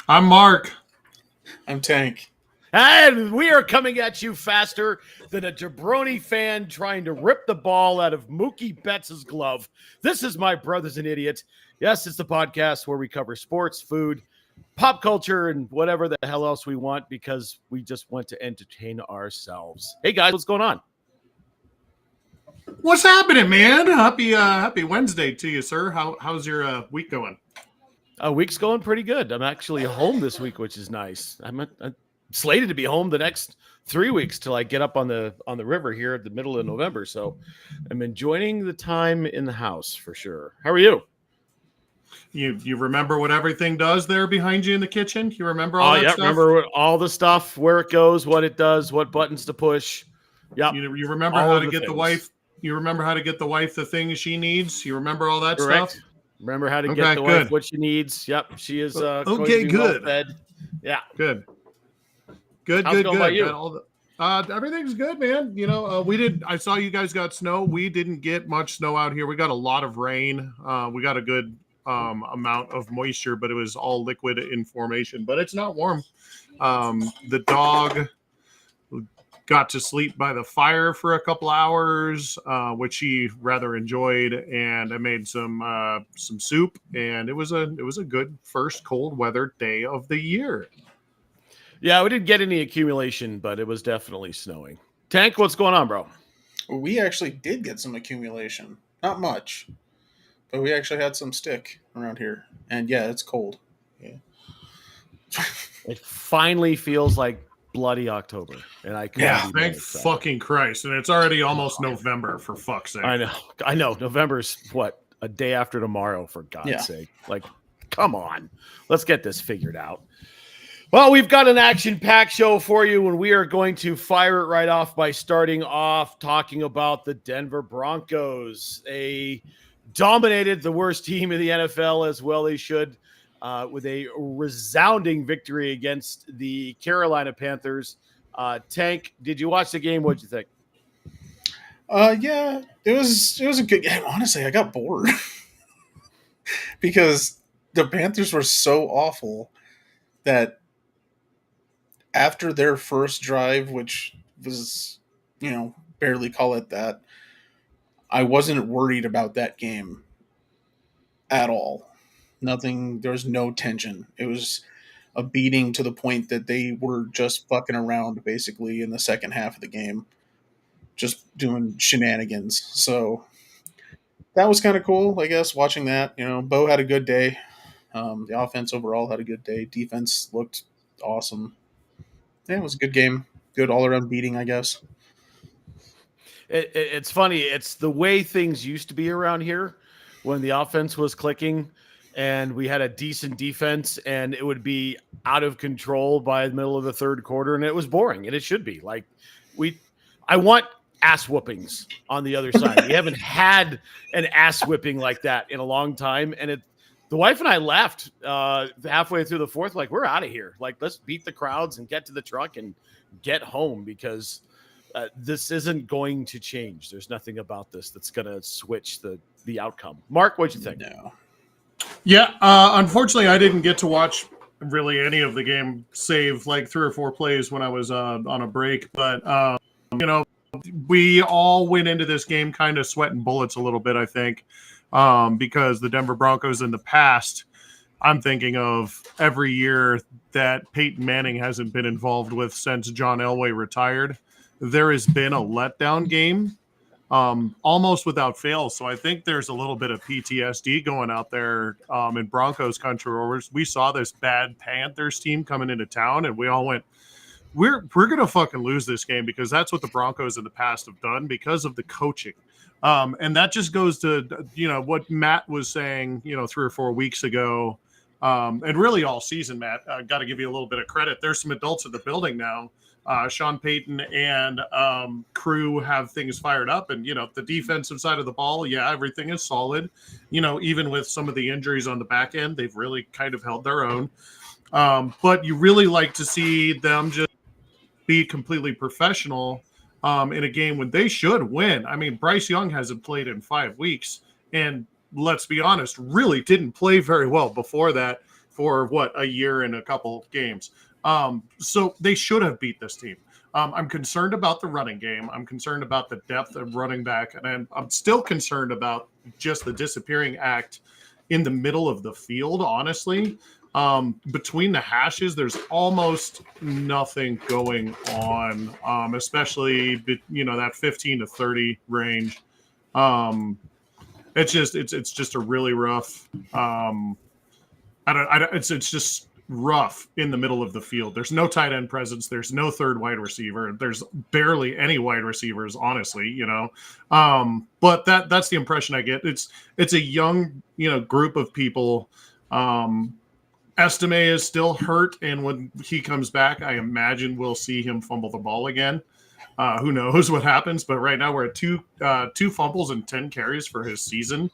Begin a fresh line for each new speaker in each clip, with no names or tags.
I'm Mark.
I'm Tank.
And we are coming at you faster than a jabroni fan trying to rip the ball out of Mookie Betts' glove. This is My Brothers and Idiots. Yes, it's the podcast where we cover sports, food, pop culture, and whatever the hell else we want because we just want to entertain ourselves. Hey, guys, what's going on?
What's happening, man? Happy Wednesday to you, sir. How's your week going?
Week's going pretty good. I'm actually home this week, which is nice. I'm slated to be home the next 3 weeks till I get up on the river here at the middle of November. So I'm enjoying the time in the house for sure. How are you?
You remember what everything does there behind you in the kitchen? You remember all that stuff?
Remember all the stuff, where it goes, what it does, what buttons to push. Yeah.
You remember how to get the wife. You remember how to get the wife the things she needs. You remember all that stuff.
Remember how to get the wife what she needs. Yep, she is
okay. Good.
Well-fed. Yeah.
Good.
How's it going about you?
Everything's good, man. You know, I saw you guys got snow. We didn't get much snow out here. We got a lot of rain. We got a good amount of moisture, but it was all liquid in formation. But it's not warm. The dog got to sleep by the fire for a couple hours, which he rather enjoyed. And I made some soup, and it was a good first cold weather day of the year.
Yeah, we didn't get any accumulation, but it was definitely snowing. Tank, what's going on, bro?
We actually did get some accumulation. Not much, but we actually had some stick around here. And yeah, it's cold. Yeah.
It finally feels like bloody October. And I
thank fucking Christ. And it's already almost November, for fuck's sake.
I know. November's what? A day after tomorrow, for God's sake. Like, come on. Let's get this figured out. Well, we've got an action-packed show for you, and we are going to fire it right off by starting off talking about the Denver Broncos. They dominated the worst team in the NFL, as well they should, with a resounding victory against the Carolina Panthers. Tank, did you watch the game? What'd you think?
Yeah, it was a good game. Honestly, I got bored because the Panthers were so awful that after their first drive, which was, barely call it that, I wasn't worried about that game at all. Nothing, there was no tension. It was a beating to the point that they were just fucking around basically in the second half of the game, just doing shenanigans. So that was kind of cool, I guess, watching that. Bo had a good day. The offense overall had a good day. Defense looked awesome. Yeah, it was a good game. Good all-around beating, I guess.
It's funny. It's the way things used to be around here when the offense was clicking and we had a decent defense, and it would be out of control by the middle of the third quarter, and it was boring, and it should be. Like, I want ass whoopings on the other side. We haven't had an ass whipping like that in a long time, and the wife and I left halfway through the fourth, like, we're out of here. Like, let's beat the crowds and get to the truck and get home because this isn't going to change. There's nothing about this that's going to switch the outcome. Mark, what'd you think?
No.
Yeah, unfortunately, I didn't get to watch really any of the game, save like 3 or 4 plays when I was on a break. But, we all went into this game kind of sweating bullets a little bit, I think. Because the Denver Broncos in the past, I'm thinking of every year that Peyton Manning hasn't been involved with since John Elway retired, there has been a letdown game almost without fail. So I think there's a little bit of PTSD going out there in Broncos country where we saw this bad Panthers team coming into town and we all went, we're going to fucking lose this game because that's what the Broncos in the past have done because of the coaching. And that just goes to, what Matt was saying, 3 or 4 weeks ago, and really all season, Matt. I got to give you a little bit of credit. There's some adults in the building now. Sean Payton and crew have things fired up. And, the defensive side of the ball, everything is solid. Even with some of the injuries on the back end, they've really kind of held their own. But you really like to see them just be completely professional in a game when they should win. I mean, Bryce Young hasn't played in 5 weeks, and let's be honest, really didn't play very well before that. for a year and a couple games. So they should have beat this team. I'm concerned about the running game. I'm concerned about the depth of running back, and I'm still concerned about just the disappearing act in the middle of the field, honestly. Between the hashes, there's almost nothing going on, especially, that 15 to 30 range. It's just a really rough. It's just rough in the middle of the field. There's no tight end presence. There's no third wide receiver. There's barely any wide receivers, honestly, but that's the impression I get. It's a young, group of people. Estime is still hurt. And when he comes back, I imagine we'll see him fumble the ball again. Who knows what happens, but right now we're at two fumbles and 10 carries for his season.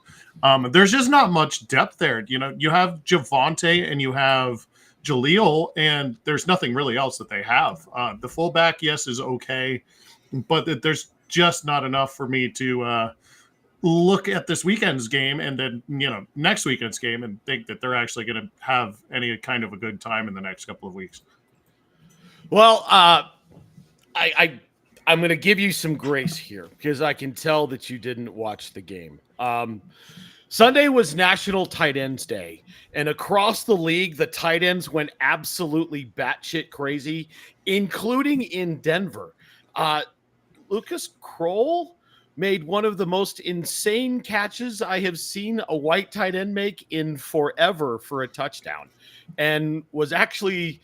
There's just not much depth there. You have Javonte and you have Jaleel, and there's nothing really else that they have. The fullback, yes, is okay, but there's just not enough for me to look at this weekend's game and then, next weekend's game and think that they're actually going to have any kind of a good time in the next couple of weeks.
Well, I'm going to give you some grace here because I can tell that you didn't watch the game. Sunday was National Tight Ends Day, and across the league, the tight ends went absolutely batshit crazy, including in Denver. Lucas Kroll made one of the most insane catches I have seen a white tight end make in forever for a touchdown, and was actually,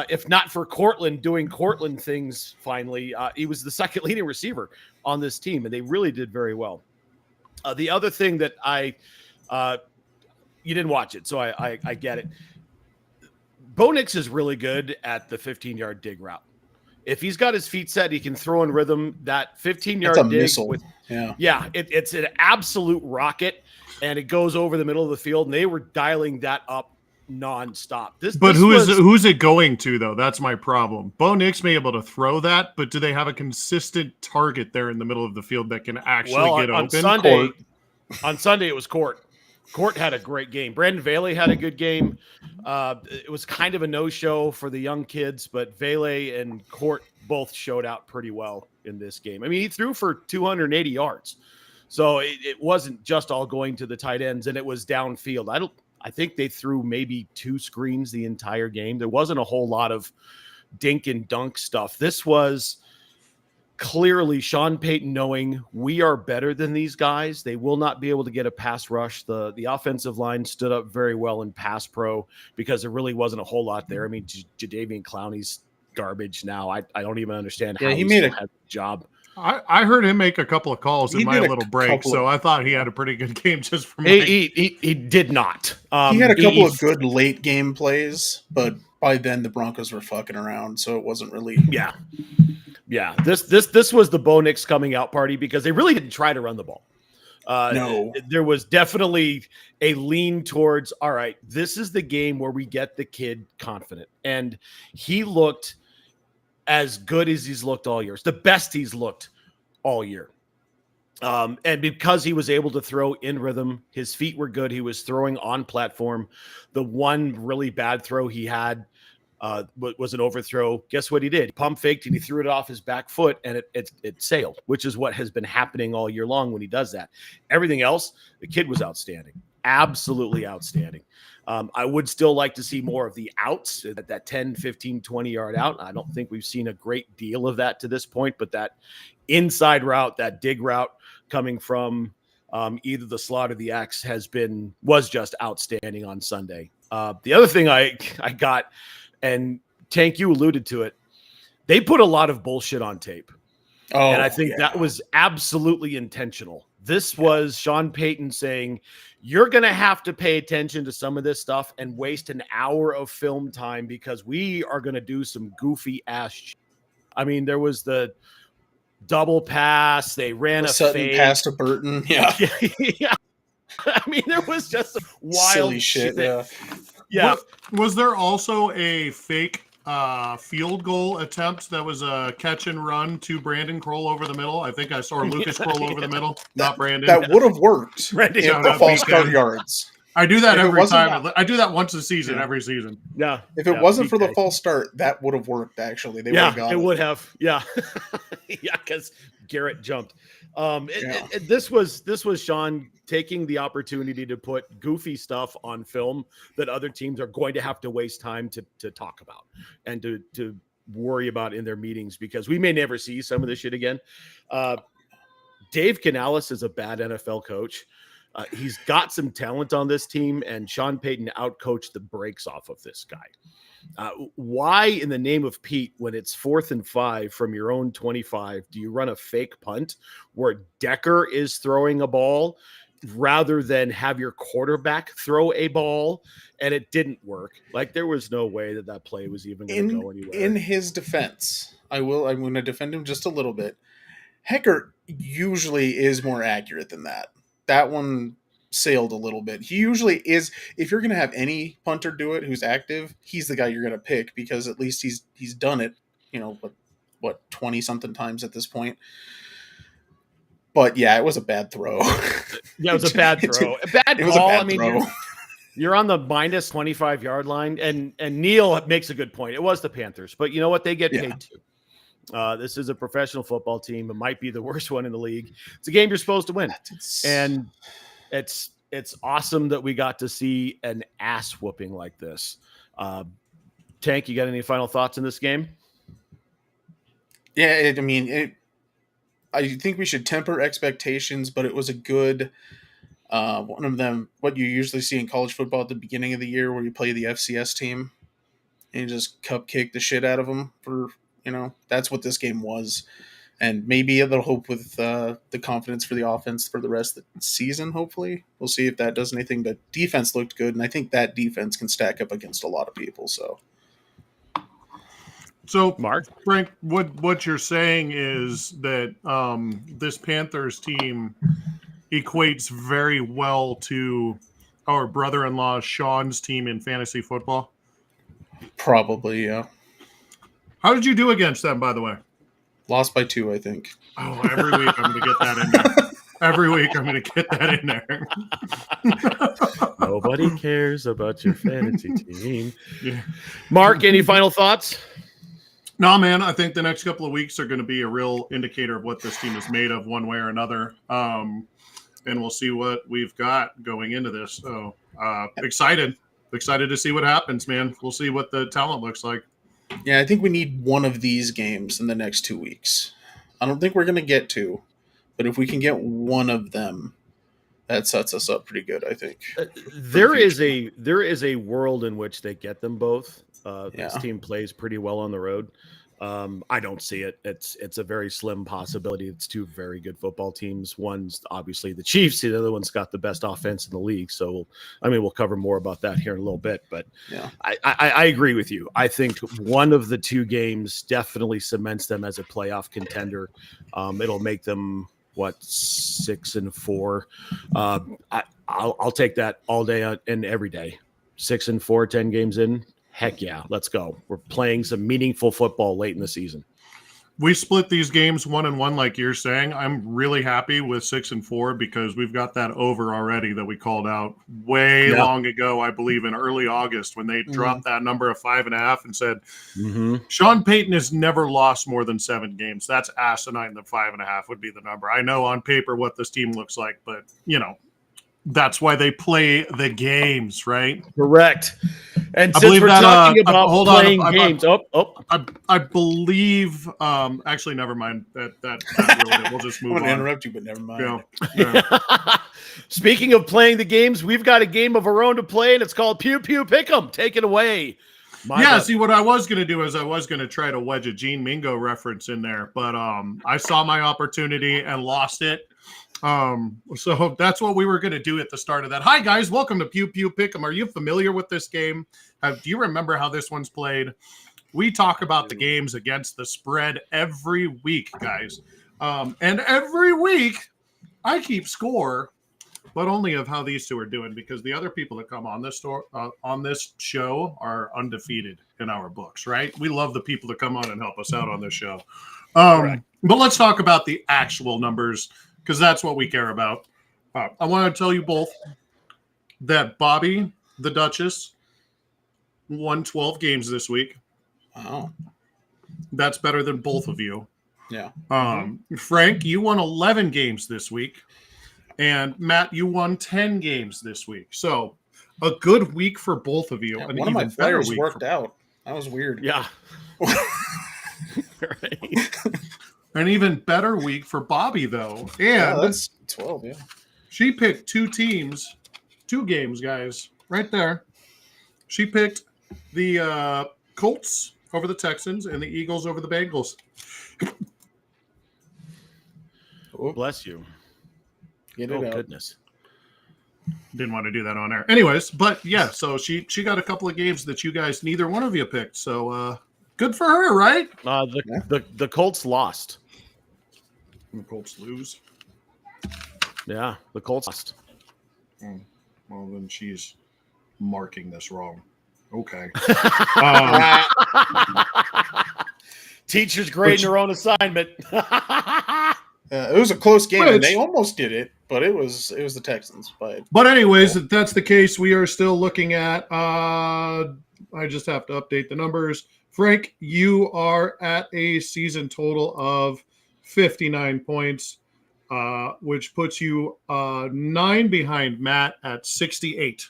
if not for Cortland doing Cortland things finally, he was the second leading receiver on this team, and they really did very well. The other thing that you didn't watch it, so I get it. Bo Nix is really good at the 15-yard dig route. If he's got his feet set, he can throw in rhythm. That 15-yard dig, it's an absolute rocket, and it goes over the middle of the field. And they were dialing that up nonstop. Who's it going to, though? That's my problem. Bo Nix may be able to throw that, but do they have a consistent target there in the middle of the field that can actually get open? On Sunday, it was Court. Court had a great game. Brandon Vele had a good game. It was kind of a no-show for the young kids, but Vele and Court both showed out pretty well in this game. I mean, he threw for 280 yards. So it wasn't just all going to the tight ends, and it was downfield. I think they threw maybe 2 screens the entire game. There wasn't a whole lot of dink and dunk stuff. This was clearly Sean Payton knowing we are better than these guys. They will not be able to get a pass rush. The offensive line stood up very well in pass pro because there really wasn't a whole lot there. I mean, Jadeveon Clowney's garbage now. I don't even understand how he made a job.
I heard him make a couple of calls in my little break, so I thought he had a pretty good game just from
he did not.
He had a couple of good late game plays, but by then the Broncos were fucking around, so it wasn't really.
Yeah. This was the Bo Nix coming out party because they really didn't try to run the ball.
No,
there was definitely a lean towards, all right, this is the game where we get the kid confident, and he looked as good as he's looked all year. It's the best he's looked all year. And because he was able to throw in rhythm, his feet were good. He was throwing on platform. The one really bad throw he had was an overthrow. Guess what he did? He pump faked and he threw it off his back foot, and it sailed, which is what has been happening all year long when he does that. Everything else, the kid was outstanding. Absolutely outstanding. I would still like to see more of the outs, that 10, 15, 20-yard out. I don't think we've seen a great deal of that to this point, but that inside route, that dig route coming from either the slot or the X was just outstanding on Sunday. The other thing I got, and Tank, you alluded to it, they put a lot of bullshit on tape. And I think that was absolutely intentional. This was Sean Payton saying, you're going to have to pay attention to some of this stuff and waste an hour of film time because we are going to do some goofy ass shit. I mean, there was the double pass. They ran a fake
pass to Burton. Yeah.
Yeah. I mean, there was just some wild
silly shit.
Yeah.
Was there also a fake field goal attempt that was a catch and run to Brandon Kroll over the middle? I think I saw Lucas Kroll over the middle, not Brandon.
That would have worked
Brandon,
if the false start yards.
I do that
If it
every
wasn't-
time. I do that once a season,
Yeah.
every season.
Yeah.
If it wasn't for the
PK.
false start, that would have worked. Actually, they would
Yeah,
have got
it
it.
would have. Yeah, yeah, because Garrett jumped.
Yeah.
This was Sean taking the opportunity to put goofy stuff on film that other teams are going to have to waste time to talk about and to worry about in their meetings, because we may never see some of this shit again. Dave Canales is a bad NFL coach. He's got some talent on this team, and Sean Payton outcoached the brakes off of this guy. Why, in the name of Pete, when it's 4th and 5 from your own 25, do you run a fake punt where Decker is throwing a ball rather than have your quarterback throw a ball? And it didn't work. Like, there was no way that play was even going to go anywhere.
In his defense, I'm going to defend him just a little bit. Heckert usually is more accurate than that. That one sailed a little bit. He usually is. If you're going to have any punter do it who's active, he's the guy you're going to pick, because at least he's done it. What 20 something times at this point. But yeah, it was a bad throw.
Yeah, it was a bad throw. A bad
It was a
call.
bad
I mean,
throw.
you're on the minus 25-yard line, and Neil makes a good point. It was the Panthers, but you know what? They get paid too. This is a professional football team. It might be the worst one in the league. It's a game you're supposed to win, and it's awesome that we got to see an ass whooping like this. Tank, you got any final thoughts in this game?
Yeah, I think we should temper expectations, but it was a good one of them. What you usually see in college football at the beginning of the year, where you play the FCS team and you just cupcake the shit out of them for. That's what this game was. And maybe a little hope with the confidence for the offense for the rest of the season, hopefully. We'll see if that does anything. But defense looked good, and I think that defense can stack up against a lot of people. So
Mark, Frank, what you're saying is that this Panthers team equates very well to our brother-in-law Sean's team in fantasy football?
probably, yeah.
How did you do against them, by the way?
Lost by 2, I think.
Oh, every week I'm going to get that in there. Every week I'm going to get that in there.
Nobody cares about your fantasy team.
Yeah.
Mark, any final thoughts?
No, man, I think the next couple of weeks are going to be a real indicator of what this team is made of one way or another. And we'll see what we've got going into this. So excited to see what happens, man. We'll see what the talent looks like.
Yeah, I think we need one of these games in the next 2 weeks. I don't think we're going to get 2, but if we can get one of them, that sets us up pretty good, I think.
There is a world in which they get them both. This team plays pretty well on the road. I don't see it. It's a very slim possibility. It's 2 very good football teams. One's obviously the Chiefs. The other one's got the best offense in the league. So, we'll cover more about that here in a little bit. But
yeah,
I agree with you. I think one of the 2 games definitely cements them as a playoff contender. It'll make them 6-4. I'll take that all day and every day. 6-4, 10 games in. Heck yeah, let's go. We're playing some meaningful football late in the season.
We split these games 1-1, like you're saying. I'm really happy with 6-4 because we've got that over already that we called out way long ago, I believe in early August, when they dropped that number of 5.5 and said, Sean Payton has never lost more than 7 games. That's asinine that 5.5 would be the number. I know on paper what this team looks like, but that's why they play the games, right?
Correct. And since we're talking about playing games,
I believe. Actually, never mind. That really, we'll just move on.
I'm going to interrupt you, but never mind.
Yeah.
Speaking of playing the games, we've got a game of our own to play, and it's called Pew Pew Pick'em. Take it away.
See, what I was going to do is I was going to try to wedge a Gene Mingo reference in there, but I saw my opportunity and lost it. So that's what we were going to do at the start of that. Hi guys, welcome to Pew Pew Pick'em. Are you familiar with this game? Do you remember how this one's played? We talk about the games against the spread every week, guys. And every week I keep score, but only of how these 2 are doing, because the other people that come on this show are undefeated in our books, right? We love the people that come on and help us out on this show. But let's talk about the actual numbers, because that's what we care about. I want to tell you both, that Bobby, the Duchess, won 12 games this week.
Wow.
That's better than both of you.
Yeah.
Frank, you won 11 games this week. And Matt, you won 10 games this week. So a good week for both of you.
Yeah,
An
one of my
even better
players
week
worked out. That was weird.
Yeah. Right.
An even better week for Bobby, though.
Yeah,
And
that's 12, yeah.
she picked two games, guys, right there. She picked the Colts over the Texans and the Eagles over the Bengals.
Bless you.
Get it out.
Goodness.
Didn't want to do that on air. Anyways, but yeah, so she got a couple of games that you guys, neither one of you picked. So good for her, right?
The Colts lost.
The Colts lose.
Yeah, the Colts lost.
Well, then she's marking this wrong. Okay.
Teacher's grading her own assignment.
It was a close game.
Which-
They almost did it, but it was the Texans.
But anyways, if that's the case, we are still looking at I just have to update the numbers. Frank, you are at a season total of 59 points, which puts you 9 behind Matt at 68.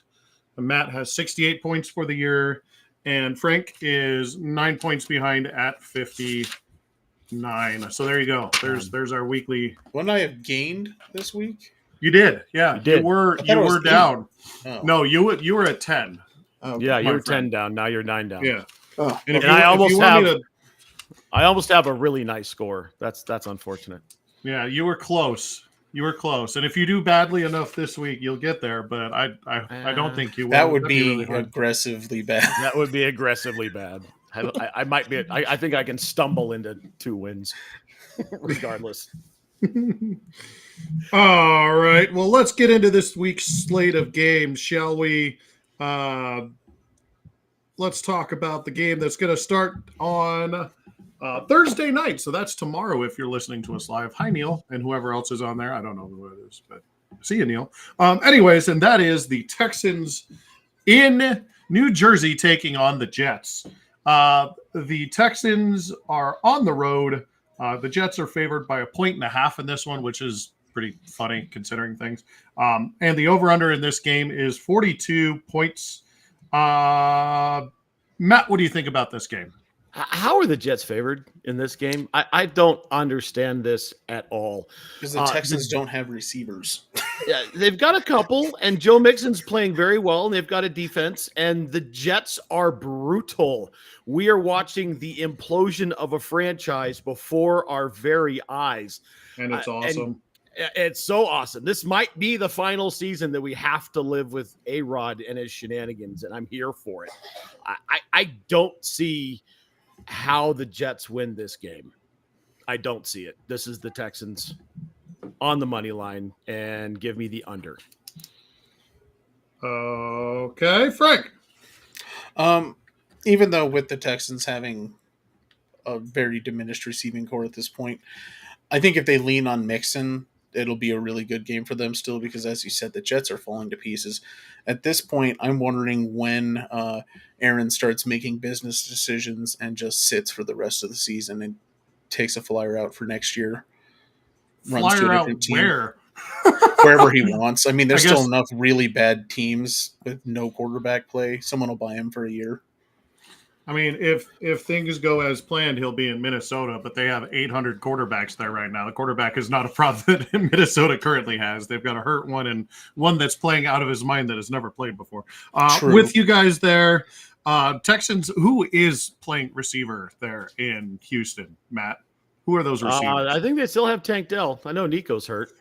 And Matt has 68 points for the year, and Frank is 9 points behind at 59. So there you go. There's our weekly.
Wouldn't I have gained this week?
You did, yeah.
You did.
You were down.
Oh.
No, you were at 10.
Oh,
Yeah, you
my
were 10
friend.
down. Now you're 9 down.
Yeah.
Oh.
And if
And I almost
want me
have- I almost have a really nice score. That's unfortunate.
yeah, you were close. You were close. And if you do badly enough this week, you'll get there. But I don't think you will.
That would
That'd
be
really hard.
aggressively bad.
That would be aggressively bad. I might be. I think I can stumble into 2 wins, regardless.
All right. Well, let's get into this week's slate of games, shall we? Let's talk about the game that's going to start on Thursday night. So that's tomorrow if you're listening to us live. Hi, Neil, and whoever else is on there. I don't know who it is, but see you, Neil. Anyways, and that is the Texans in New Jersey taking on the Jets. The Texans are on the road. The Jets are favored by 1.5 in this one, which is pretty funny considering things. And the over-under in this game is 42 points. Matt, what do you think about this game?
How are the Jets favored in this game? I don't understand this at all.
Because the Texans don't have receivers.
Yeah, they've got a couple, and Joe Mixon's playing very well, and they've got a defense, and the Jets are brutal. We are watching the implosion of a franchise before our very eyes.
And it's awesome.
It's so awesome. This might be the final season that we have to live with A-Rod and his shenanigans, and I'm here for it. I don't see how the Jets win this game. I don't see it. This is the Texans on the money line, and give me the under.
Okay, Frank.
Even though with the Texans having a very diminished receiving core at this point, I think if they lean on Mixon, it'll be a really good game for them still, because as you said, the Jets are falling to pieces. At this point, I'm wondering when Aaron starts making business decisions and just sits for the rest of the season and takes a flyer out for next year. Runs to a different team.
Where?
Wherever he wants. I mean, there's
I guess-
still enough really bad teams with no quarterback play. Someone will buy him for a year.
I mean, if things go as planned, he'll be in Minnesota, but they have 800 quarterbacks there right now. The quarterback is not a problem that Minnesota currently has. They've got a hurt one and one that's playing out of his mind that has never played before. With you guys there, Texans, who is playing receiver there in Houston, Matt? Who are those receivers?
I think they still have Tank Dell. I know Nico's hurt.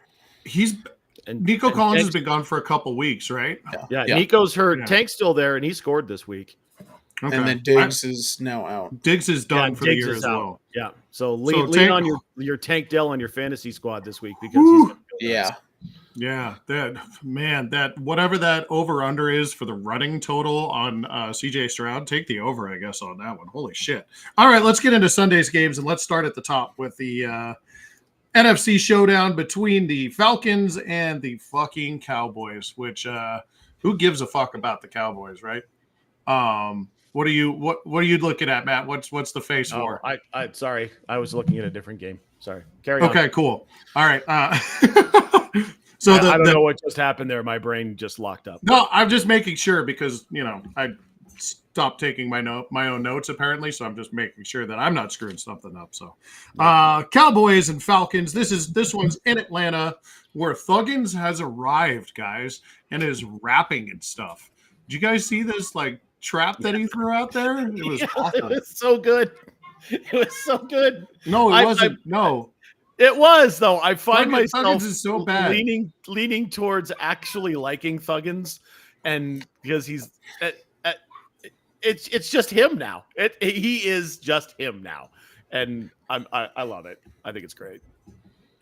Nico Collins has been gone for a couple weeks, right?
Yeah. Nico's hurt.
Yeah.
Tank's still there, and he scored this week.
Okay.
And then Diggs is now out.
Diggs is done for the
Diggs
year
is
as
out.
well.
Yeah. So lean
Tank-
on your Tank Dell on your fantasy squad this week because he's gonna go
Yeah.
nuts.
Yeah, that whatever that over under is for the running total on CJ Stroud, take the over, I guess, on that one. Holy shit. All right, let's get into Sunday's games, and let's start at the top with the NFC showdown between the Falcons and the fucking Cowboys, which who gives a fuck about the Cowboys, right? What are you looking at, Matt? What's the face for?
I sorry, I was looking at a different game. Sorry. Carry on.
Okay, cool. All right.
So I don't know what just happened there. My brain just locked up.
No, I'm just making sure because I stopped taking my own notes apparently, so I'm just making sure that I'm not screwing something up. So, Cowboys and Falcons. This one's in Atlanta, where Thuggins has arrived, guys, and is rapping and stuff. Did you guys see this trap that he threw out there? It was awful.
It was so good. It was so good.
No, it wasn't. No.
It was though. I find myself
Thuggins is so bad.
leaning towards actually liking Thuggins, and because he's it's just him now. He is just him now, and I love it. I think it's great.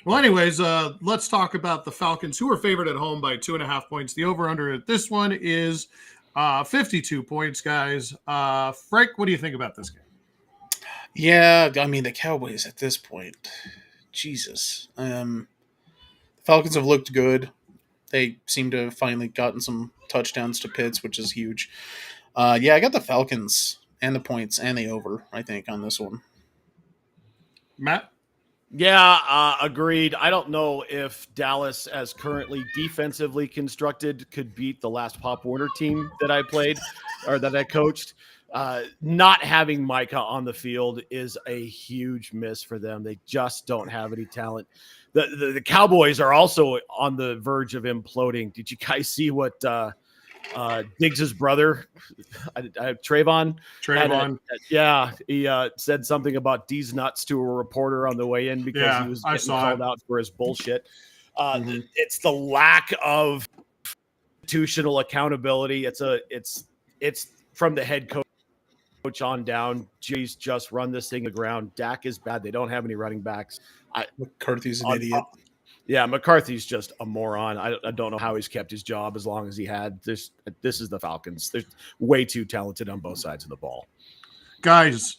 Well, anyways, let's talk about the Falcons, who are favored at home by 2.5 points. The over/under at this one is 52 points, guys. Frank, what do you think about this game?
Yeah, I mean, the Cowboys at this point, Jesus. The Falcons have looked good. They seem to have finally gotten some touchdowns to Pitts, which is huge. Yeah, I got the Falcons and the points and the over, I think, on this one.
Matt?
Yeah, agreed. I don't know if Dallas, as currently defensively constructed, could beat the last Pop Warner team that I played or that I coached. Not having Micah on the field is a huge miss for them. They just don't have any talent. The Cowboys are also on the verge of imploding. Did you guys see what Diggs' brother, Trayvon? He said something about D's nuts to a reporter on the way in because he was getting called out for his bullshit. It's the lack of institutional accountability. It's from the head coach on down. Jeez, just run this thing to the ground. Dak is bad. They don't have any running backs.
McCarthy's an idiot.
Yeah, McCarthy's just a moron. I don't know how he's kept his job as long as he had. This is the Falcons. They're way too talented on both sides of the ball.
Guys,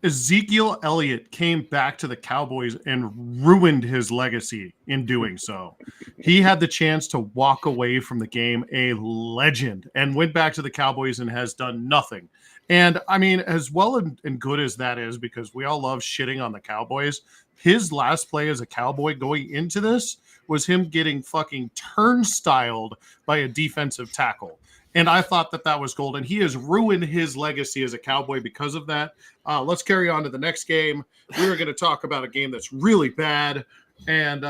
Ezekiel Elliott came back to the Cowboys and ruined his legacy in doing so. He had the chance to walk away from the game a legend and went back to the Cowboys and has done nothing. And, I mean, as well and good as that is, because we all love shitting on the Cowboys, his last play as a Cowboy going into this was him getting fucking turnstiled by a defensive tackle. And I thought that was gold. And he has ruined his legacy as a Cowboy because of that. Let's carry on to the next game. We're going to talk about a game that's really bad. And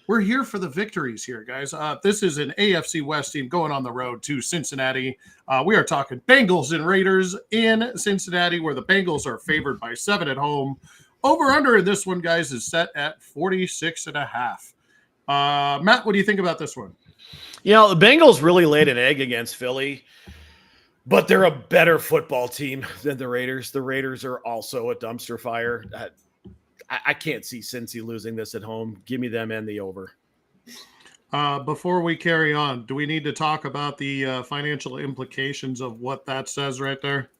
we're here for the victories here, guys. This is an AFC West team going on the road to Cincinnati. We are talking Bengals and Raiders in Cincinnati, where the Bengals are favored by 7 at home. Over-under in this one, guys, is set at 46.5. Matt, what do you think about this one?
The Bengals really laid an egg against Philly, but they're a better football team than the Raiders. The Raiders are also a dumpster fire. I can't see Cincy losing this at home. Give me them and the over.
Before we carry on, do we need to talk about the financial implications of what that says right there?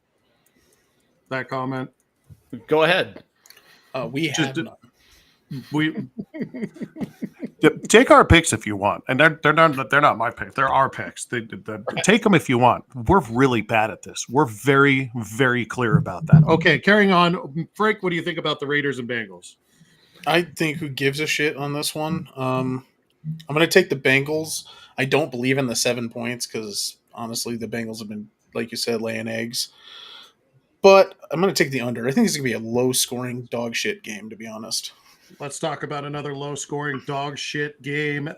That comment?
Go ahead.
We have none.
We take our picks if you want, and they're not my picks. They're our picks. Take them if you want. We're really bad at this. We're very, very clear about that. Okay, carrying on. Frank, what do you think about the Raiders and Bengals?
I think who gives a shit on this one. I'm going to take the Bengals. I don't believe in the 7 points because honestly, the Bengals have been, like you said, laying eggs. But I'm going to take the under. I think it's going to be a low-scoring dog shit game, to be honest.
Let's talk about another low-scoring dog shit game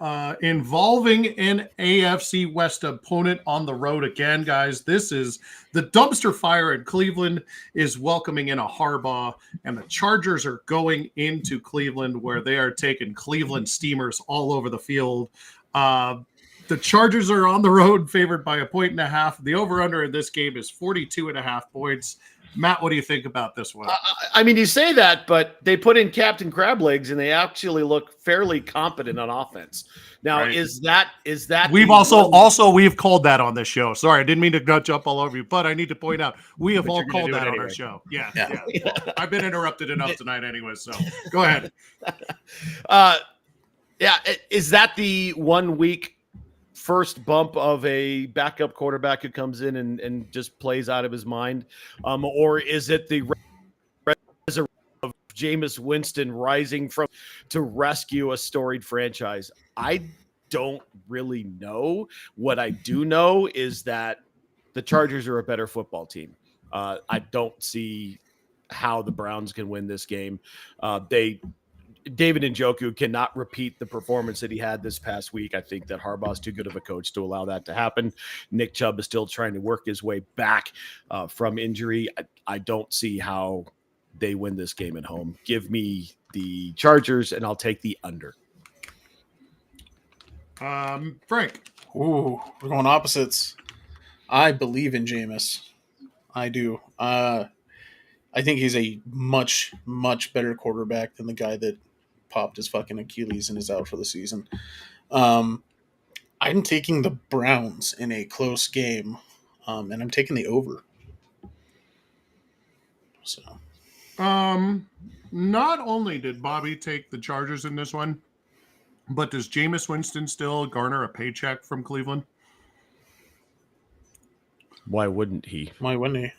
involving an AFC West opponent on the road again, guys. This is the dumpster fire in Cleveland is welcoming in a Harbaugh, and the Chargers are going into Cleveland where they are taking Cleveland Steamers all over the field. The Chargers are on the road, favored by 1.5. The over-under in this game is 42.5 points. Matt, what do you think about this one?
I mean, you say that, but they put in Captain Crab Legs, and they actually look fairly competent on offense. Now, right. is that
we've we've called that on this show. Sorry, I didn't mean to jump all over you, but I need to point out we have all called that on our show. Yeah. Well, I've been interrupted enough tonight, anyway. So go ahead.
Is that the 1 week first bump of a backup quarterback who comes in and just plays out of his mind? Or is it the of Jameis Winston rising from to rescue a storied franchise? I don't really know. What I do know is that the Chargers are a better football team. I don't see how the Browns can win this game. David Njoku cannot repeat the performance that he had this past week. I think that Harbaugh's too good of a coach to allow that to happen. Nick Chubb is still trying to work his way back from injury. I don't see how they win this game at home. Give me the Chargers, and I'll take the under.
Frank.
Ooh, we're going opposites. I believe in Jameis. I do. I think he's a much, much better quarterback than the guy that popped his fucking Achilles and is out for the season. I'm taking the Browns in a close game, and I'm taking the over. So,
not only did Bobby take the Chargers in this one, but does Jameis Winston still garner a paycheck from Cleveland?
Why wouldn't he?
why wouldn't he?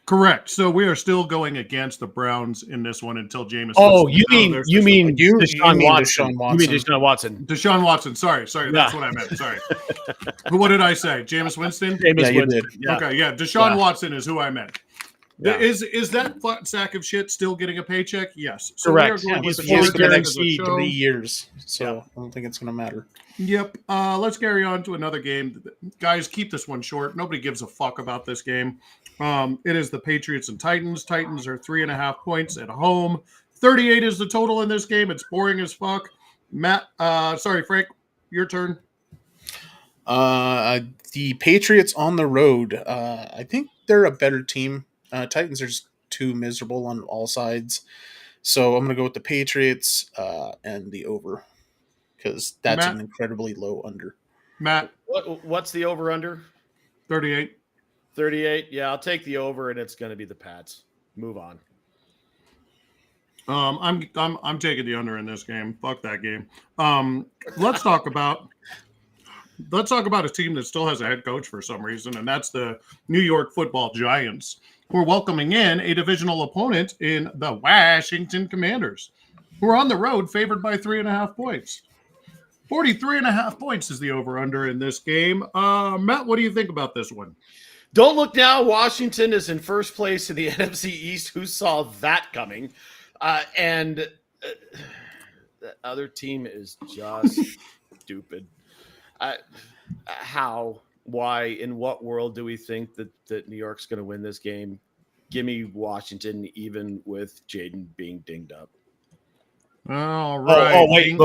Correct. So we are still going against the Browns in this one until Jameis.
Oh,
Winston
you mean
You
Deshaun
mean
Watson?
Deshaun Watson.
You mean Deshaun Watson?
Deshaun Watson. Sorry, that's what I meant. Sorry. What did I say? Jameis Winston?
Jameis
Yeah, you
Winston.
did.
Yeah.
Okay, yeah. Deshaun
Yeah.
Watson is who I meant.
Yeah.
Is that flat sack of shit still getting a paycheck? Yes.
Correct.
We are going
He's
with
He is
the
for the
fully
next
Chargers as a
3
show.
years, so
Yeah.
I don't think it's going to matter.
Yep. Let's carry on to another game. Guys, keep this one short. Nobody gives a fuck about this game. It is the Patriots and Titans. Titans are 3.5 points at home. 38 is the total in this game. It's boring as fuck. Frank, your turn.
The Patriots on the road. I think they're a better team. Titans are just too miserable on all sides. So I'm going to go with the Patriots and the over because that's
Matt?
an incredibly low under.
Matt,
What's the over under?
38.
38. Yeah, I'll take the over, and it's going to be the Pats. Move on.
I'm taking the under in this game. Fuck that game. Let's talk about a team that still has a head coach for some reason, and that's the New York Football Giants. We're welcoming in a divisional opponent in the Washington Commanders, who are on the road favored by 3.5 points. 43.5 points is the over-under in this game. Matt, what do you think about this one?
Don't look now. Washington is in first place in the NFC East. Who saw that coming? And the other team is just stupid. How? Why? In what world do we think that New York's going to win this game? Give me Washington, even with Jaden being dinged up.
All right.
Oh, wait!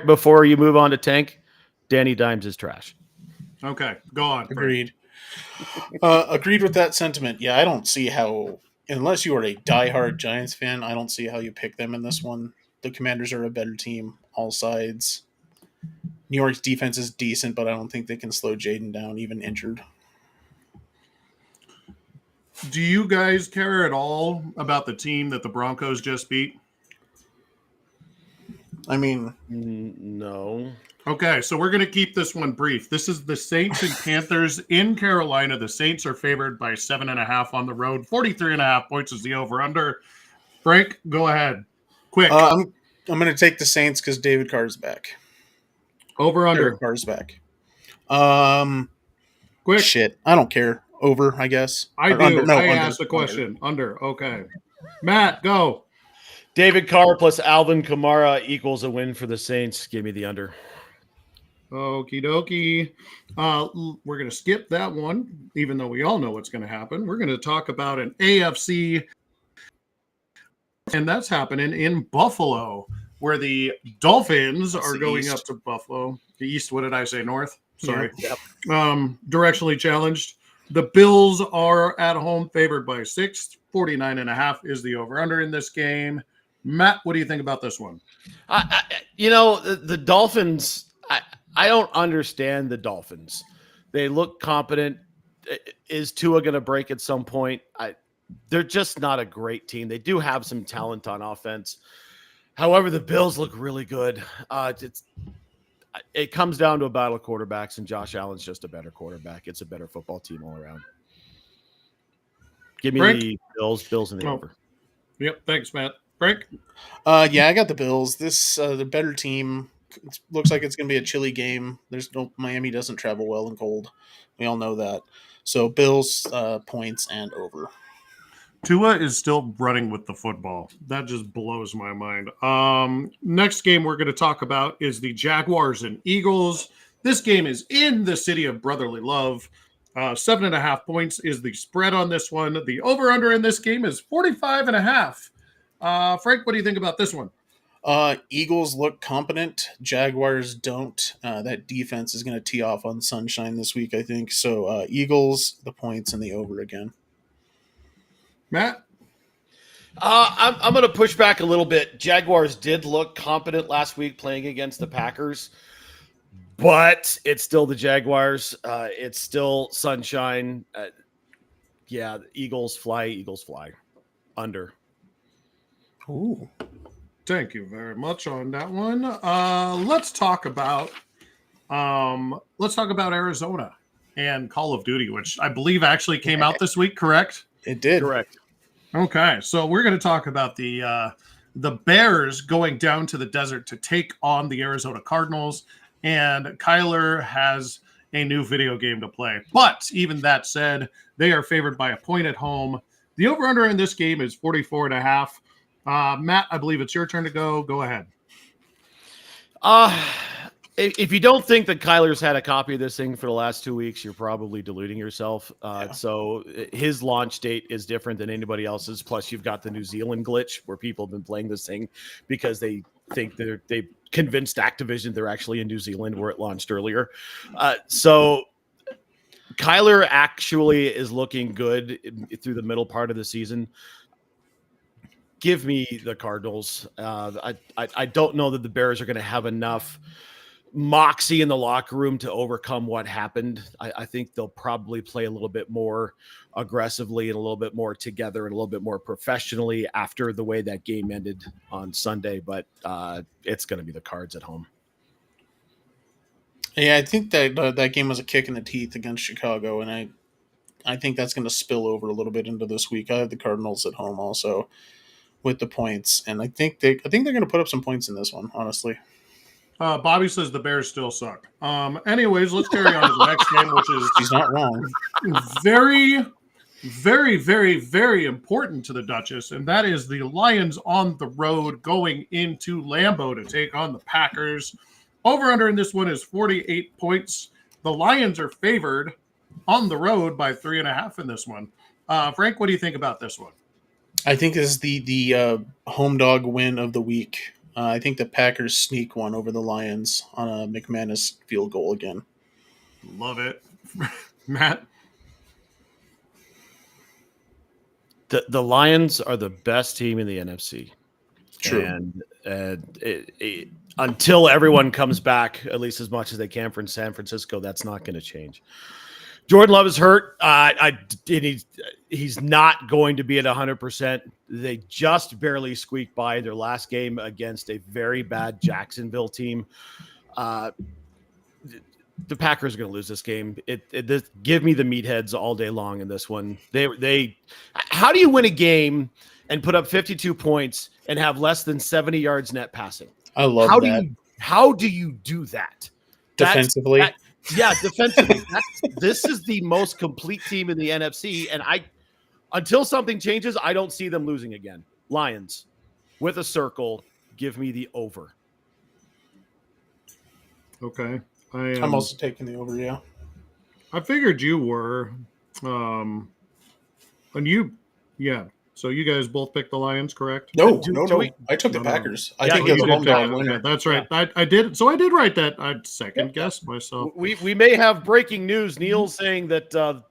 Before you move on to Tank, Danny Dimes is trash.
Okay, go on. Frank.
Agreed. Agreed with that sentiment. Yeah, I don't see how, unless you are a diehard Giants fan, I don't see how you pick them in this one. The Commanders are a better team, all sides. New York's defense is decent, but I don't think they can slow Jaden down, even injured.
Do you guys care at all about the team that the Broncos just beat?
I mean,
No.
Okay, so we're going to keep this one brief. This is the Saints and Panthers in Carolina. The Saints are favored by 7.5 on the road. 43.5 points is the over-under. Frank, go ahead. Quick.
I'm going to take the Saints because David Carr's back.
Over-under.
David Carr's back.
Quick.
Shit, I don't care. Over, I guess.
I
Or
do.
under. No,
I
under.
asked the question. Under. Okay. Matt, go.
David Carr plus Alvin Kamara equals a win for the Saints. Give me the under.
Okie dokie. We're going to skip that one, even though we all know what's going to happen. We're going to talk about an AFC, and that's happening in Buffalo, where the Dolphins
That's
are
the
going
East.
up to Buffalo. The East, what did I say? North? Sorry.
Yep.
Directionally challenged. The Bills are at home favored by 6. 49.5 is the over-under in this game. Matt, what do you think about this one?
The Dolphins, I don't understand the Dolphins. They look competent. Is Tua going to break at some point? They're just not a great team. They do have some talent on offense. However, the Bills look really good. it comes down to a battle of quarterbacks, and Josh Allen's just a better quarterback. It's a better football team all around. Give me
Frank?
the Bills in the over.
Yep. Thanks, Matt. Frank?
Yeah, I got the Bills. This the better team. It looks like it's going to be a chilly game. Miami doesn't travel well in cold. We all know that. So Bills points and over.
Tua is still running with the football. That just blows my mind. Next game we're going to talk about is the Jaguars and Eagles. This game is in the city of brotherly love. 7.5 points is the spread on this one. The over-under in this game is 45.5. Frank, what do you think about this one?
Eagles look competent. Jaguars don't. That defense is going to tee off on Sunshine this week, I think. So Eagles, the points, and the over again.
Matt?
I'm going to push back a little bit. Jaguars did look competent last week playing against the Packers, but it's still the Jaguars. It's still Sunshine. Yeah, Eagles fly. Under.
Ooh.
Thank you very much on that one. Let's talk about Arizona and Call of Duty, which I believe actually came out this week, correct?
It did.
Correct.
Okay, so we're going to talk about the Bears going down to the desert to take on the Arizona Cardinals, and Kyler has a new video game to play. But even that said, they are favored by a point at home. The over-under in this game is 44.5. Matt, I believe it's your turn to go. Go ahead.
If you don't think that Kyler's had a copy of this thing for the last 2 weeks, you're probably deluding yourself. So his launch date is different than anybody else's. Plus, you've got the New Zealand glitch where people have been playing this thing because they think they've convinced Activision they're actually in New Zealand where it launched earlier. So Kyler actually is looking good through the middle part of the season. Give me the Cardinals. I don't know that the Bears are going to have enough moxie in the locker room to overcome what happened. I think they'll probably play a little bit more aggressively and a little bit more together and a little bit more professionally after the way that game ended on Sunday, but it's going to be the Cards at home.
Yeah, I think that game was a kick in the teeth against Chicago, and I think that's going to spill over a little bit into this week. I have the Cardinals at home also with the points, and I think they're going to put up some points in this one, honestly.
Bobby says the Bears still suck. Anyways, let's carry on to the next game, which is
He's not wrong.
very, very, very, very important to the Duchess, and that is the Lions on the road going into Lambeau to take on the Packers. Over-under in this one is 48 points. The Lions are favored on the road by 3.5 in this one. Frank, what do you think about this one?
I think this is the home dog win of the week. I think the Packers sneak one over the Lions on a McManus field goal again.
Love it. Matt?
The Lions are the best team in the NFC.
True.
And until everyone comes back, at least as much as they can from San Francisco, that's not going to change. Jordan Love is hurt. He's not going to be at 100%. They just barely squeaked by their last game against a very bad Jacksonville team. The Packers are going to lose this game. Give me the meatheads all day long in this one. How do you win a game and put up 52 points and have less than 70 yards net passing?
I love that.
How do you do that?
Defensively?
Defensively. This is the most complete team in the NFC, and until something changes, I don't see them losing again. Lions with a circle. Give me the over.
Okay.
I'm also taking the over, yeah.
I figured you were. And you, yeah. So you guys both picked the Lions, correct?
No. I took the Packers. I think it's a home dog winner.
That's right. Yeah. I did. So I did write that. I'd second guess myself.
We may have breaking news. Neil's saying that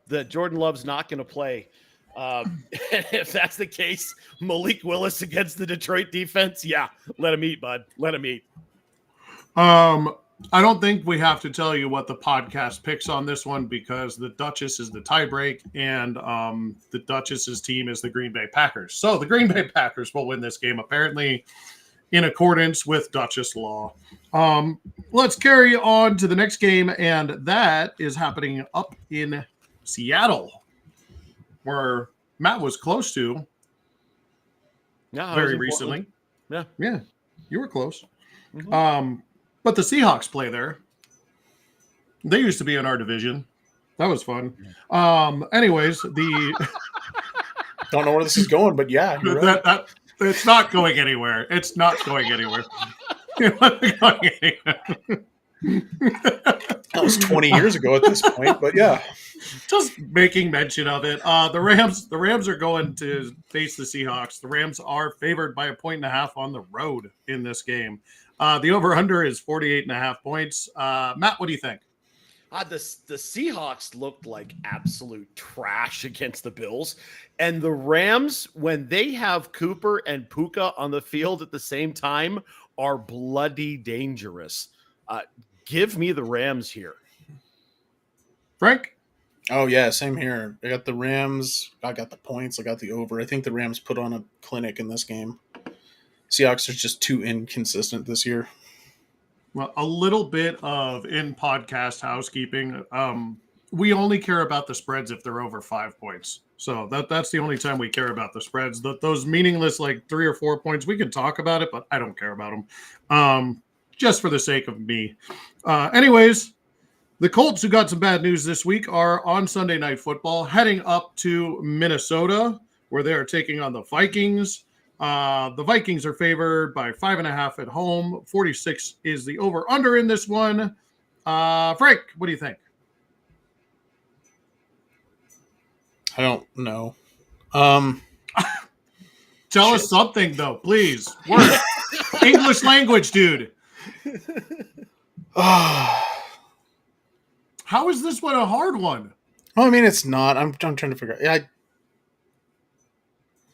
that Jordan Love's not going to play. If that's the case, Malik Willis against the Detroit defense, yeah, let him eat, bud. Let him eat.
I don't think we have to tell you what the podcast picks on this one because the Duchess is the tiebreak and the Duchess's team is the Green Bay Packers. So the Green Bay Packers will win this game apparently. in accordance with Duchess law. Let's carry on to the next game, and that is happening up in Seattle, where Matt was close to very recently.
Yeah,
you were close.
Mm-hmm.
But the Seahawks play there. They used to be in our division. That was fun. Anyways, the
Don't know where this is going, but yeah, you're right.
that it's not going anywhere. It's not going anywhere. It's not going anywhere.
That was 20 years ago at this point, but yeah.
Just making mention of it. The Rams are going to face the Seahawks. The Rams are favored by 1.5 on the road in this game. The over-under is 48.5 points. Matt, what do you think?
The Seahawks looked like absolute trash against the Bills. And the Rams, when they have Cooper and Puka on the field at the same time, are bloody dangerous. Give me the Rams here.
Frank?
Oh, yeah, same here. I got the Rams. I got the points. I got the over. I think the Rams put on a clinic in this game. Seahawks are just too inconsistent this year.
Well, a little bit of in podcast housekeeping. We only care about the spreads if they're over 5 points. So that's the only time we care about the spreads. Those meaningless, like 3 or 4 points, we can talk about it, but I don't care about them. Just for the sake of me. Anyways, the Colts, who got some bad news this week, are on Sunday Night Football, heading up to Minnesota, where they are taking on the Vikings. The Vikings are favored by 5.5 at home. 46 is the over-under in this one. Frank, what do you think?
I don't know.
Tell us something, though, please. Word. English language, dude. How is this one a hard one?
Oh, I mean, it's not. I'm trying to figure out.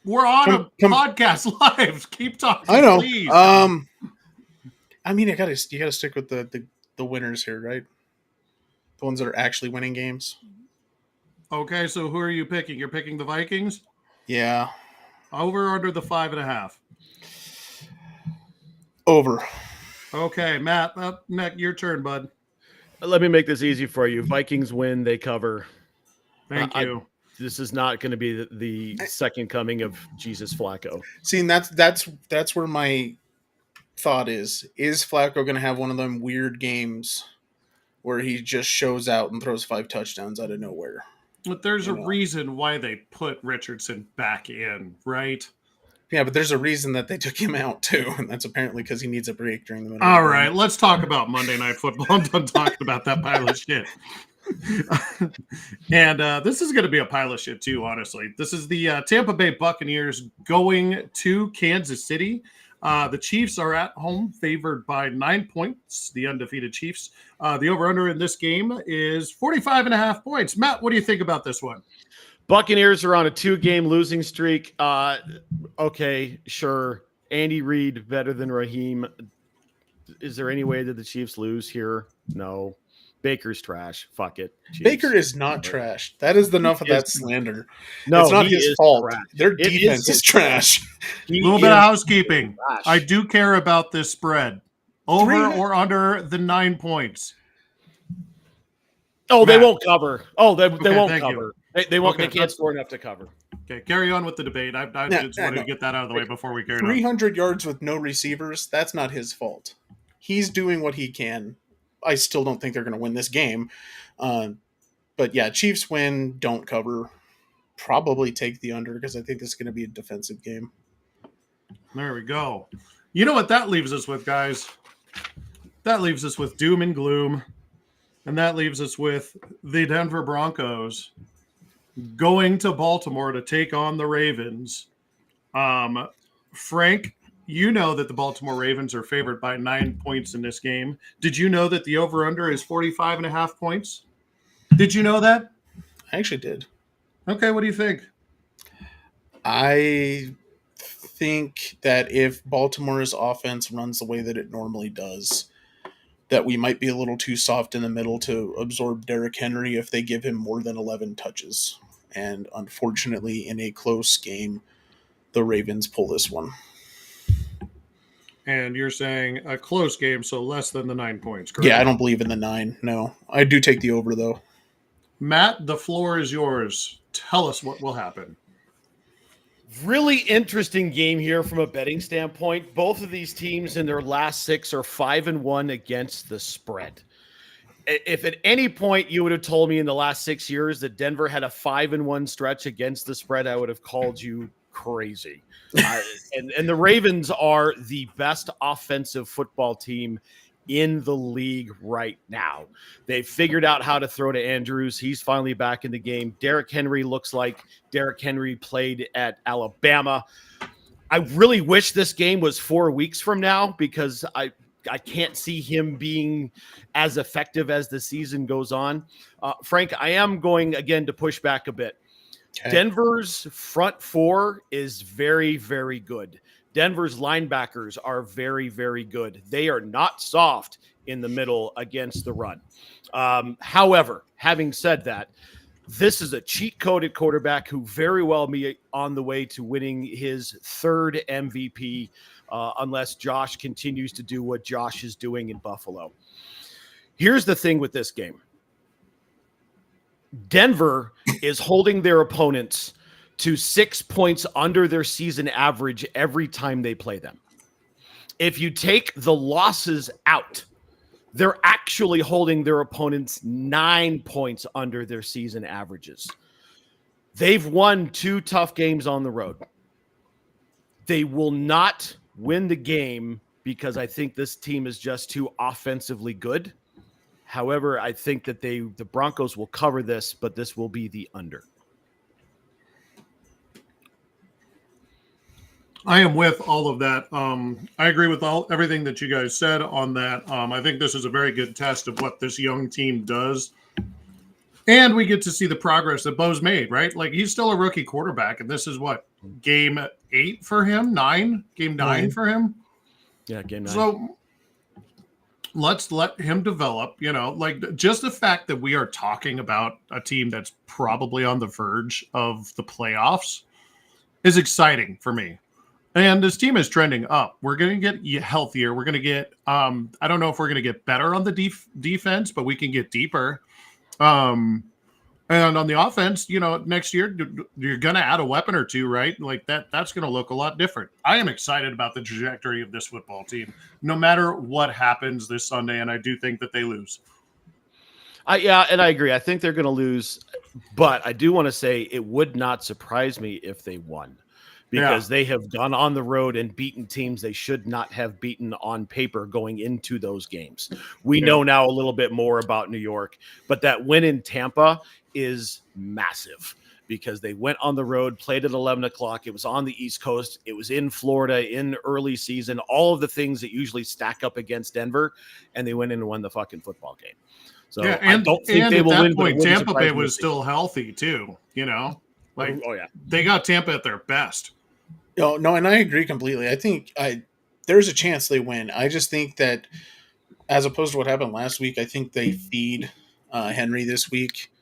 We're on a podcast live. Keep talking,
I know.
please.
I mean, you gotta stick with the winners here, right? The ones that are actually winning games.
Okay, so who are you picking? You're picking the Vikings?
Yeah.
Over or under the 5.5?
Over.
Okay, Matt, your turn, bud.
Let me make this easy for you. Vikings win, they cover.
Thank you.
This is not going to be the second coming of Jesus Flacco.
See, and that's where my thought is. Is Flacco going to have one of them weird games where he just shows out and throws 5 touchdowns out of nowhere?
But there's a reason why they put Richardson back in, right?
Yeah, but there's a reason that they took him out too, and that's apparently because he needs a break during the middle.
All right, let's talk about Monday Night Football. I'm done talking about that pile of shit. And this is going to be a pile of shit too, honestly. This is the Tampa Bay Buccaneers going to Kansas City. The Chiefs are at home, favored by 9 points, the undefeated Chiefs. The over-under in this game is 45.5 points. Matt, what do you think about this one?
Buccaneers are on a 2-game losing streak. Okay, sure. Andy Reid better than Raheem. Is there any way that the Chiefs lose here? No. Baker's trash. Fuck it. Chiefs.
Baker is not trash. That is enough of that slander.
No,
it's not his fault.
Trash.
Their defense is trash.
A little bit of housekeeping. Trash. I do care about this spread. Over or under the 9 points?
Oh, Matt. They won't cover. Oh, they won't cover. They won't.
Okay,
they can't score enough to cover.
Okay, carry on with the debate. I just wanted to get that out of the way before we carry on.
300 yards with no receivers, that's not his fault. He's doing what he can. I still don't think they're going to win this game. But yeah, Chiefs win, don't cover. Probably take the under because I think this is going to be a defensive game.
There we go. You know what that leaves us with, guys? That leaves us with doom and gloom. And that leaves us with the Denver Broncos going to Baltimore to take on the Ravens. Frank, you know that the Baltimore Ravens are favored by 9 points in this game. Did you know that the over-under is 45.5 points? Did you know that?
I actually did.
Okay, what do you think?
I think that if Baltimore's offense runs the way that it normally does, that we might be a little too soft in the middle to absorb Derrick Henry if they give him more than 11 touches. And unfortunately, in a close game, the Ravens pull this one.
and you're saying a close game, so less than the 9 points, correct?
Yeah, I don't believe in the 9. No, I do take the over though.
Matt, the floor is yours. Tell us what will happen.
Really interesting game here from a betting standpoint. Both of these teams in their last 6 are 5-1 against the spread. If at any point you would have told me in the last 6 years that Denver had a 5-1 stretch against the spread, I would have called you crazy. And the Ravens are the best offensive football team in the league right now. They've figured out how to throw to Andrews. He's finally back in the game. Derrick Henry looks like Derrick Henry played at Alabama. I really wish this game was 4 weeks from now because I can't see him being as effective as the season goes on. Frank, I am going again to push back a bit. Okay. Denver's front four is very, very good. Denver's linebackers are very, very good. They are not soft in the middle against the run. However, having said that, this is a cheat-coded quarterback who very well may be on the way to winning his 3rd MVP unless Josh continues to do what Josh is doing in Buffalo. Here's the thing with this game. Denver is holding their opponents to 6 points under their season average every time they play them. If you take the losses out, they're actually holding their opponents 9 points under their season averages. They've won 2 tough games on the road. They will not win the game because I think this team is just too offensively good. However, I think that the Broncos will cover this, but this will be the under.
I am with all of that. I agree with everything that you guys said on that. I think this is a very good test of what this young team does. And we get to see the progress that Bo's made, right? Like, he's still a rookie quarterback, and this is what, game 8 for him? 9? Game 9 for him?
Yeah, game 9.
So let's let him develop, like just the fact that we are talking about a team that's probably on the verge of the playoffs is exciting for me. And this team is trending up. We're going to get healthier. We're going to get, I don't know if we're going to get better on the defense, but we can get deeper. And on the offense, next year, you're going to add a weapon or two, right? Like that's going to look a lot different. I am excited about the trajectory of this football team, no matter what happens this Sunday. And I do think that they lose.
And I agree. I think they're going to lose, but I do want to say it would not surprise me if they won. Because they have gone on the road and beaten teams they should not have beaten on paper going into those games. We know now a little bit more about New York, but that win in Tampa is massive because they went on the road, played at 11 o'clock. It was on the East Coast. It was in Florida in early season, all of the things that usually stack up against Denver, and they went in and won the fucking football game. So I don't think they will win.
Point, Tampa Bay was still healthy too, Like, they got Tampa at their best.
No, and I agree completely. I think there's a chance they win. I just think that, as opposed to what happened last week, I think they feed Henry this week,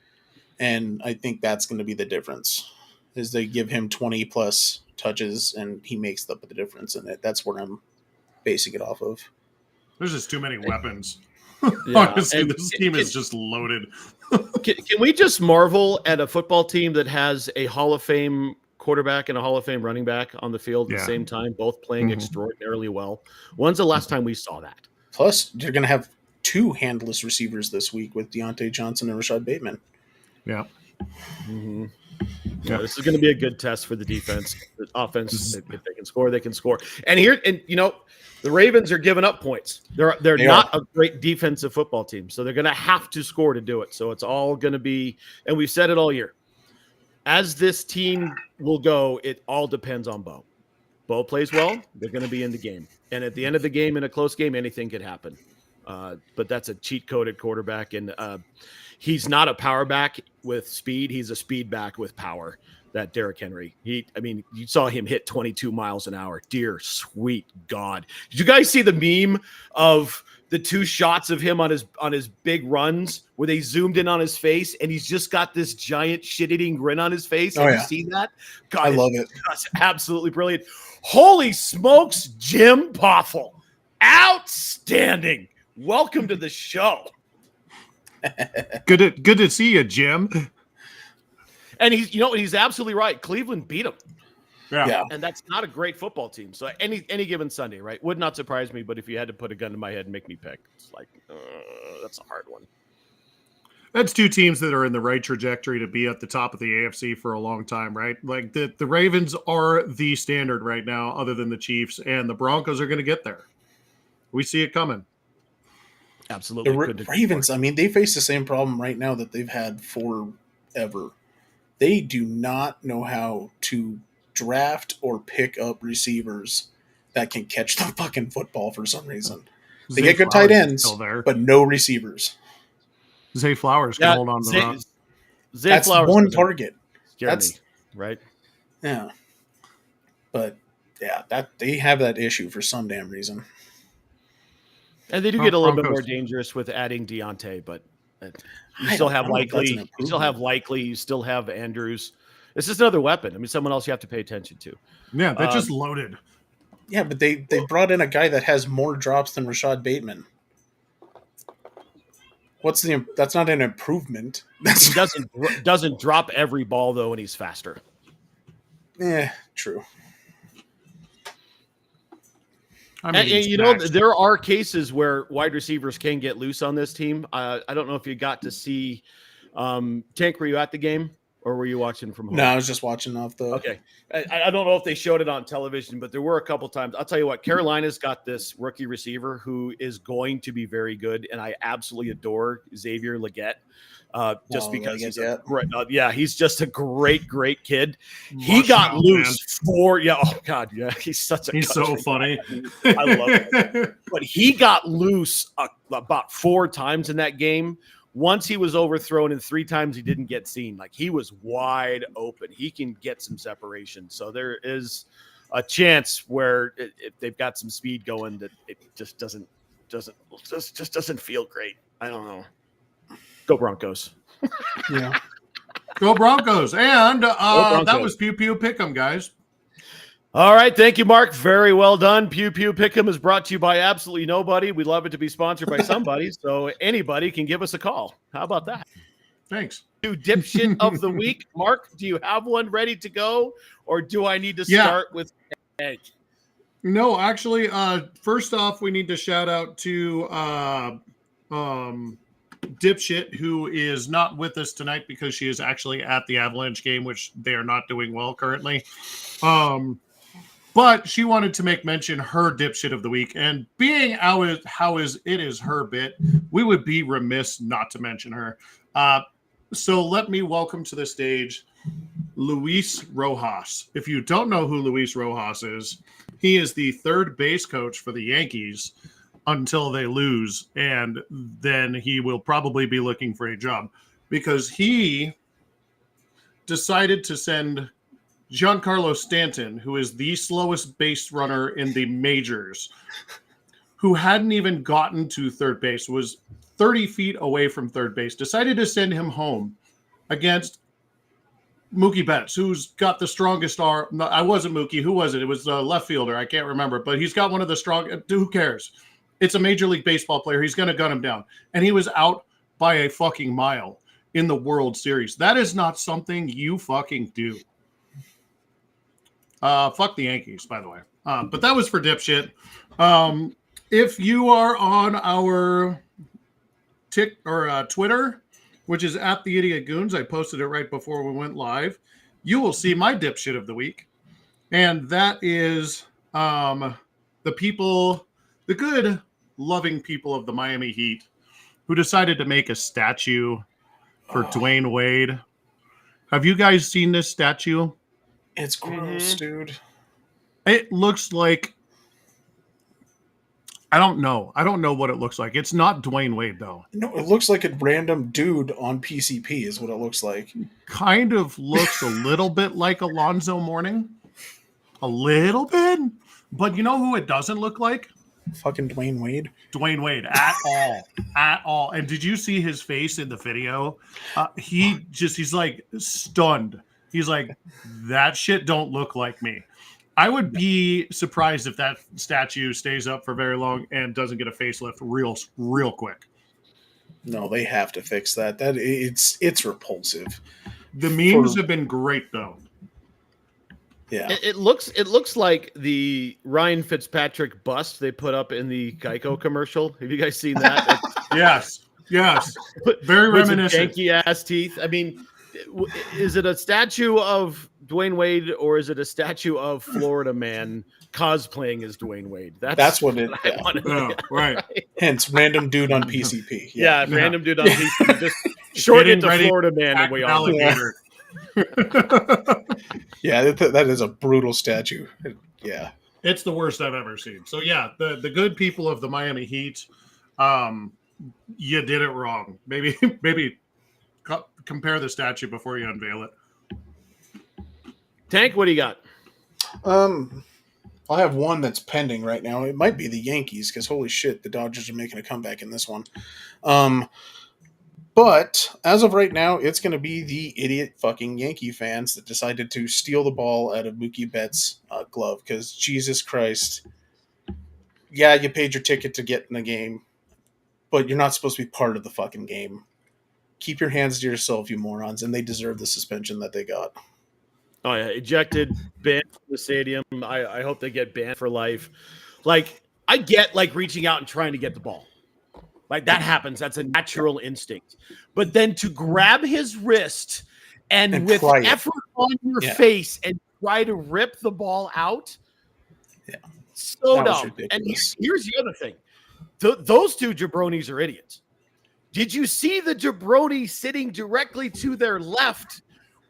and I think that's going to be the difference. Is they give him 20+ touches, and he makes up the difference in it. That's where I'm basing it off of.
There's just too many weapons. Honestly, this team is just loaded.
Can we just marvel at a football team that has a Hall of Fame quarterback and a Hall of Fame running back on the field at the same time, both playing extraordinarily well? When's the last time we saw that?
Plus, you're going to have 2 handless receivers this week with Deontay Johnson and Rashad Bateman.
Yeah.
Mm-hmm. Yeah, this is going to be a good test for the defense. The offense, if they can score, they can score. And the Ravens are giving up points. They're not a great defensive football team, so they're going to have to score to do it. So it's all going to be, and we've said it all year, as this team will go, it all depends on Bo. Bo plays well, they're going to be in the game. And at the end of the game, in a close game, anything could happen. But that's a cheat-coded quarterback, and he's not a power back with speed. He's a speed back with power, that Derrick Henry. You saw him hit 22 miles an hour. Dear sweet God. Did you guys see the meme of the 2 shots of him on his big runs where they zoomed in on his face and he's just got this giant shit-eating grin on his face? Have you seen that? God,
I love it.
That's absolutely brilliant. Holy smokes, Jim Poffel. Outstanding. Welcome to the show.
Good to see you, Jim.
And he's absolutely right. Cleveland beat him.
Yeah.
And that's not a great football team. So any given Sunday, right? Would not surprise me, but if you had to put a gun to my head and make me pick, it's like, that's a hard one.
That's two teams that are in the right trajectory to be at the top of the AFC for a long time, right? Like the Ravens are the standard right now, other than the Chiefs, and the Broncos are going to get there. We see it coming.
Absolutely.
The Ravens, I mean, they face the same problem right now that they've had forever. They do not know how to draft or pick up receivers that can catch the fucking football for some reason. They get good tight ends, but no receivers.
Zay Flowers can hold on to the rock.
That's
Flowers
one target.
That's right.
Yeah. But yeah, that they have that issue for some damn reason.
And they do get a little bit more dangerous with adding Deontay, but you still have Likely. You still have Likely. You still have Andrews. It's just another weapon. I mean, someone else you have to pay attention to.
Yeah, they're just loaded.
Yeah, but they brought in a guy that has more drops than Rashad Bateman. That's not an improvement.
He doesn't drop every ball though, and he's faster.
Yeah, true.
I mean, there are cases where wide receivers can get loose on this team. I don't know if you got to see Tank. Were you at the game or were you watching from home?
No, I was just watching off the.
Okay, I don't know if they showed it on television, but there were a couple times. I'll tell you what, Carolina's got this rookie receiver who is going to be very good, and I absolutely adore Xavier Legette. Just because he's he's just a great kid. He got loose he's
so funny.
I love it. But he got loose about 4 times in that game. Once he was overthrown, and 3 times he didn't get seen. Like, he was wide open. He can get some separation. So there is a chance where if they've got some speed going, that it just doesn't feel great. I don't know. Go Broncos.
Yeah.
Go Broncos. And that was Pew Pew Pick'em, guys.
All right. Thank you, Mark. Very well done. Pew Pew Pick'em is brought to you by absolutely nobody. We'd love it to be sponsored by somebody, so anybody can give us a call. How about that?
Thanks.
Dipshit of the week. Mark, do you have one ready to go, or do I need to start with Egg?
No, actually, first off, we need to shout out to Dipshit, who is not with us tonight because she is actually at the Avalanche game, which they are not doing well currently. But she wanted to make mention her Dipshit of the week, and being how is her bit, we would be remiss not to mention her. So let me welcome to the stage Luis Rojas. If you don't know who Luis Rojas is, he is the third base coach for the Yankees until they lose, and then he will probably be looking for a job because he decided to send Giancarlo Stanton, who is the slowest base runner in the majors, who hadn't even gotten to third base, was 30 feet away from third base, decided to send him home against Mookie Betts, who's got the strongest arm. No, I wasn't Mookie. Who was it? It was the left fielder. I can't remember, but he's got one of the strong. Who cares? It's a Major League Baseball player. He's going to gun him down. And he was out by a fucking mile in the World Series. That is not something you fucking do. Fuck the Yankees, by the way. But that was for Dipshit. If you are on our Twitter, which is at the Idiot Goons, I posted it right before we went live, you will see my Dipshit of the week. And that is the good, loving people of the Miami Heat who decided to make a statue for Dwayne Wade. Have you guys seen this statue?
It's gross, dude.
It looks like, I don't know what it looks like. It's not Dwayne Wade, though.
No, it looks like a random dude on PCP is what it looks like.
Kind of looks a little bit like Alonzo Mourning. A little bit. But you know who it doesn't look like?
Fucking Dwayne Wade.
Dwayne Wade, at all. At all. And did you see his face in the video? He's like stunned. He's like, that shit don't look like me. I would be surprised if that statue stays up for very long and doesn't get a facelift real quick.
No, they have to fix that. It's repulsive.
The memes have been great though.
Yeah, it looks like the Ryan Fitzpatrick bust they put up in the Geico commercial. Have you guys seen that?
Yes, very reminiscent.
Janky ass teeth. I mean, is it a statue of Dwayne Wade or is it a statue of Florida man cosplaying as Dwayne Wade? That's
what it.
Yeah. Right.
Hence, random dude on PCP.
Random dude on PCP. Just short it to Florida man, and we all.
Yeah, that is a brutal statue. Yeah,
it's the worst I've ever seen. So yeah, the good people of the Miami Heat, you did it wrong. Maybe compare the statue before you unveil it.
Tank, what do you got?
I have one that's pending right now. It might be the Yankees because holy shit, the Dodgers are making a comeback in this one. But as of right now, it's going to be the idiot fucking Yankee fans that decided to steal the ball out of Mookie Betts' glove because Jesus Christ. Yeah, you paid your ticket to get in the game, but you're not supposed to be part of the fucking game. Keep your hands to yourself, you morons, and they deserve the suspension that they got.
Oh yeah, ejected, banned from the stadium. I hope they get banned for life. Like, I get like reaching out and trying to get the ball. Like that happens. That's a natural instinct. But then to grab his wrist and with effort on your face and try to rip the ball out. Yeah. So dumb. And here's the other thing. Those two jabronis are idiots. Did you see the jabroni sitting directly to their left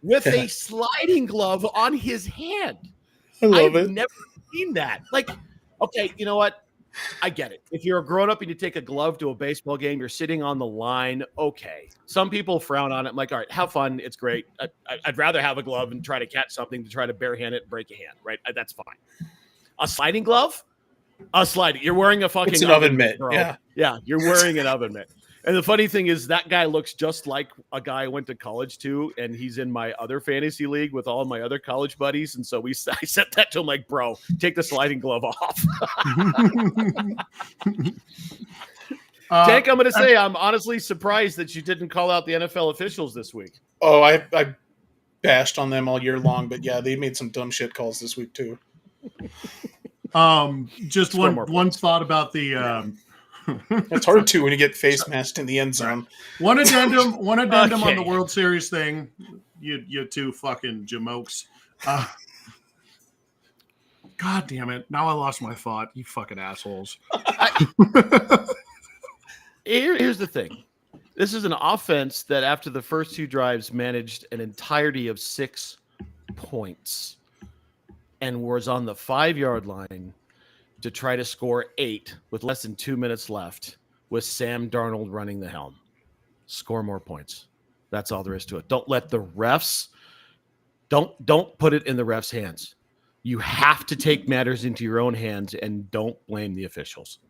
with a sliding glove on his hand? I've never seen that. Like, okay, you know what? I get it. If you're a grown-up and you take a glove to a baseball game, you're sitting on the line, okay. Some people frown on it. I'm like, all right, have fun. It's great. I'd rather have a glove and try to catch something to try to barehand it and break a hand, right? That's fine. A sliding glove? A sliding. You're wearing a fucking
oven mitt, bro.
Yeah, you're wearing an oven mitt. And the funny thing is that guy looks just like a guy I went to college to, and he's in my other fantasy league with all my other college buddies. And so I said that to him like, bro, take the sliding glove off. Tank, I'm going to say I'm honestly surprised that you didn't call out the NFL officials this week.
Oh, I bashed on them all year long, but yeah, they made some dumb shit calls this week too.
Just one thought about the
it's hard to when you get face masked in the end zone.
One addendum on the World Series thing. You two fucking jamokes. God damn it. Now I lost my thought. You fucking assholes.
Here's the thing. This is an offense that after the first two drives managed an entirety of 6 points and was on the 5-yard line to try to score 8 with less than 2 minutes left with Sam Darnold running the helm. Score more points. That's all there is to it. Don't let the refs don't put it in the refs' hands. You have to take matters into your own hands and don't blame the officials.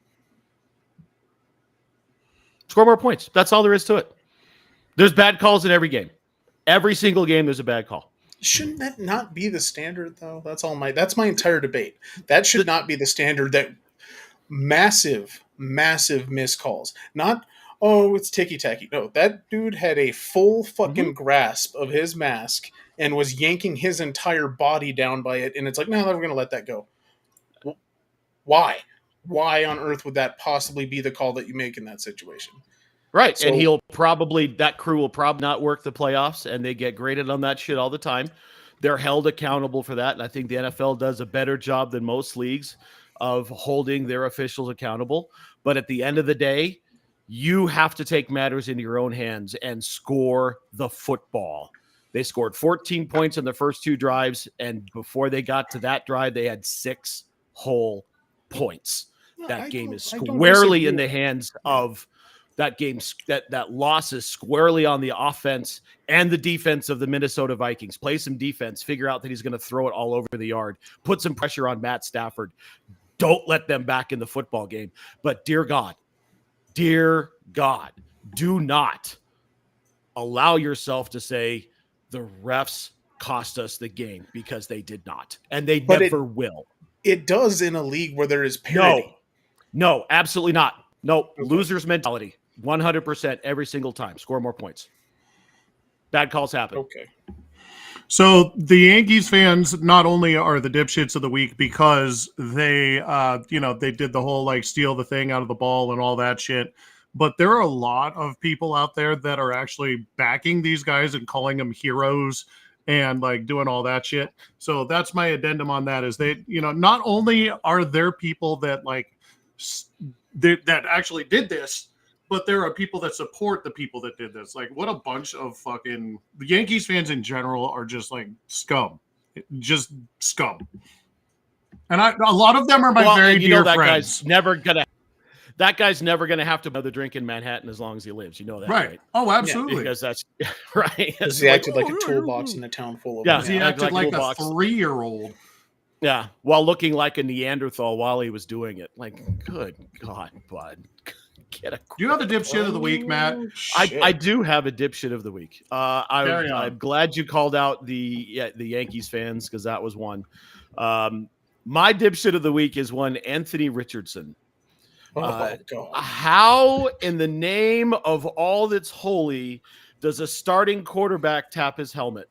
Score more points. That's all there is to it. There's bad calls in every game. Every single game there's a bad call.
Shouldn't that not be the standard, though? That's my entire debate. That should not be the standard. That massive missed calls. Not, it's ticky-tacky. No, that dude had a full fucking grasp of his mask and was yanking his entire body down by it. And it's like, no, we're going to let that go. Why? Why on earth would that possibly be the call that you make in that situation?
Right, so, and that crew will probably not work the playoffs, and they get graded on that shit all the time. They're held accountable for that, and I think the NFL does a better job than most leagues of holding their officials accountable. But at the end of the day, you have to take matters into your own hands and score the football. They scored 14 points in the first 2 drives, and before they got to that drive, they had 6 whole points. That game is squarely in the hands of that game. That loss is squarely on the offense and the defense of the Minnesota Vikings. Play some defense, figure out that he's going to throw it all over the yard, put some pressure on Matt Stafford. Don't let them back in the football game. But dear God, do not allow yourself to say the refs cost us the game because they did not, and they
But
never will.
It does in a league where there is parity.
No, absolutely not. No,
Okay.
losers mentality, 100% every single time. Score more points. Bad calls happen.
Okay.
So the Yankees fans not only are the dipshits of the week because they, they did the whole like steal the thing out of the ball and all that shit, but there are a lot of people out there that are actually backing these guys and calling them heroes and like doing all that shit. So that's my addendum on that is they, not only are there people that like that actually did this, but there are people that support the people that did this. Like, what a bunch of fucking the Yankees fans in general are just like scum, just scum. And a lot of them are my very dear friends.
That guy's never gonna have to another drink in Manhattan as long as he lives. You know that, right?
Oh, absolutely.
Yeah, because that's right.
Because he acted like a toolbox in a town full of.
Yeah, he acted like a 3-year-old.
Yeah, while looking like a Neanderthal while he was doing it. Like, good God, bud. Get a
do you have a dipshit of the week, Matt?
I do have a dipshit of the week. I'm glad you called out the Yankees fans because that was one. My dipshit of the week is one Anthony Richardson.
God.
How in the name of all that's holy does a starting quarterback tap his helmet?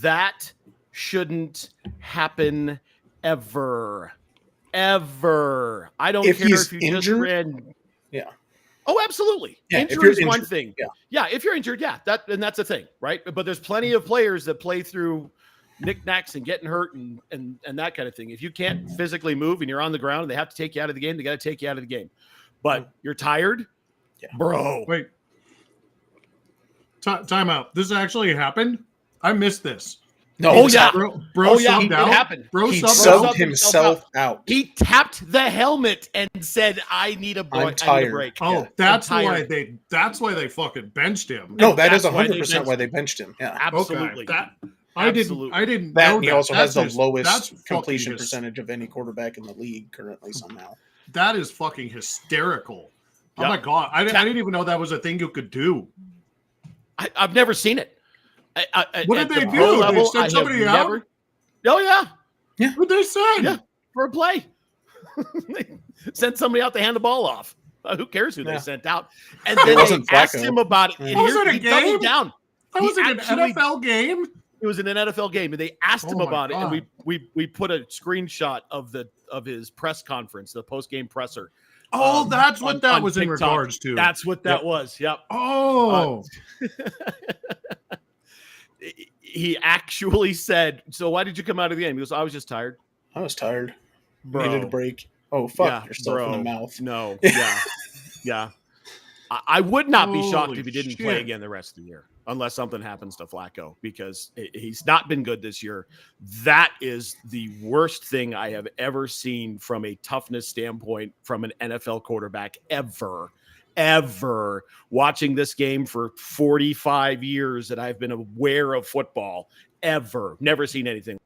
That shouldn't happen ever. I don't care if you
injured?
just ran.
Yeah.
Oh, absolutely.
Yeah,
injury is one thing.
Yeah,
if you're injured, that's a thing, right? But there's plenty of players that play through knickknacks and getting hurt and that kind of thing. If you can't physically move and you're on the ground and they have to take you out of the game, they got to take you out of the game. But you're tired, bro.
Wait. Time out. This actually happened? I missed this.
No.
Bro subbed out.
It happened.
Bro subbed himself out.
He tapped the helmet and said, "I need a break."
I'm tired.
Oh, that's why they fucking benched him.
No, that is 100% why they benched him. Yeah,
absolutely.
Okay. I didn't
that.
Know
he
that.
also
that's
has the lowest
completion
percentage of any quarterback in the league currently somehow.
That is fucking hysterical. Yep. Oh my God. I didn't even know that was a thing you could do.
I've never seen it.
What did they do? They sent somebody out?
Oh, yeah.
What they said?
Yeah, for a play. They sent somebody out to hand the ball off. Who cares who they sent out? And then they asked him about it. And
was it a game?
Down.
That was an NFL game?
It was in an NFL game, and they asked him about it, and we put a screenshot of his press conference, the post-game presser.
Oh, that's what that was in
TikTok.
regards to.
That's what that was. Yep.
Oh.
He actually said, "So why did you come out of the game?" He goes, "I was just tired.
I was tired.
Bro.
Needed a break. Oh, fuck yourself in the mouth."
No. Yeah. I would not be shocked if he didn't play again the rest of the year, unless something happens to Flacco, because he's not been good this year. That is the worst thing I have ever seen from a toughness standpoint from an NFL quarterback ever. Watching this game for 45 years that I've been aware of football, never seen anything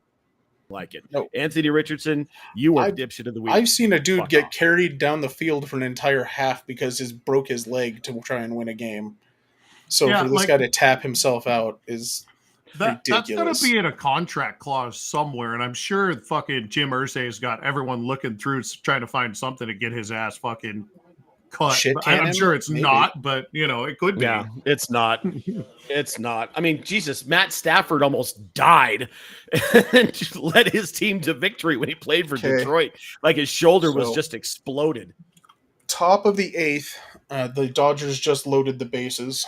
like it.
No.
Anthony Richardson, you are dipshit of the week.
I've seen a dude get carried down the field for an entire half because he broke his leg to try and win a game. So for this guy to tap himself out is ridiculous.
That's going to be in a contract clause somewhere, and I'm sure fucking Jim Irsay's got everyone looking through trying to find something to get his ass fucking cut. I'm sure it's not, but it could be.
Yeah, it's not. It's not. I mean, Jesus, Matt Stafford almost died and just led his team to victory when he played for Detroit. Like his shoulder was just exploded.
Top of the 8th, the Dodgers just loaded the bases.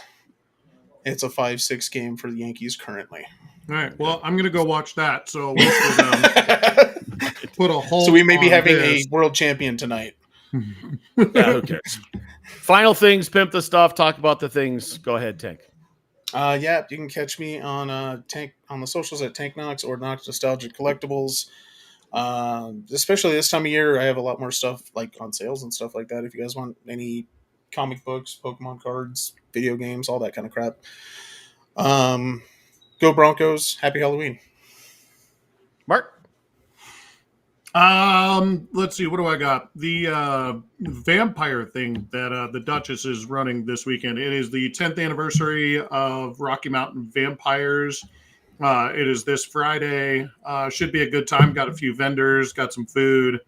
It's a 5-6 game for the Yankees currently.
All right. Well, I'm going to go watch that. So we should put a hold.
So we may be having a world champion tonight.
Yeah, who cares? Final things, pimp the stuff, talk about the things. Go ahead, Tank.
You can catch me on Tank on the socials at Tank Knox or Knox Nostalgic Collectibles. Especially this time of year, I have a lot more stuff like on sales and stuff like that. If you guys want any comic books, Pokemon cards, video games, all that kind of crap. Go Broncos! Happy Halloween,
Mark.
Let's see. What do I got? The vampire thing that the Duchess is running this weekend. It is the 10th anniversary of Rocky Mountain Vampires, It is this Friday. Should be a good time. Got a few vendors, got some food.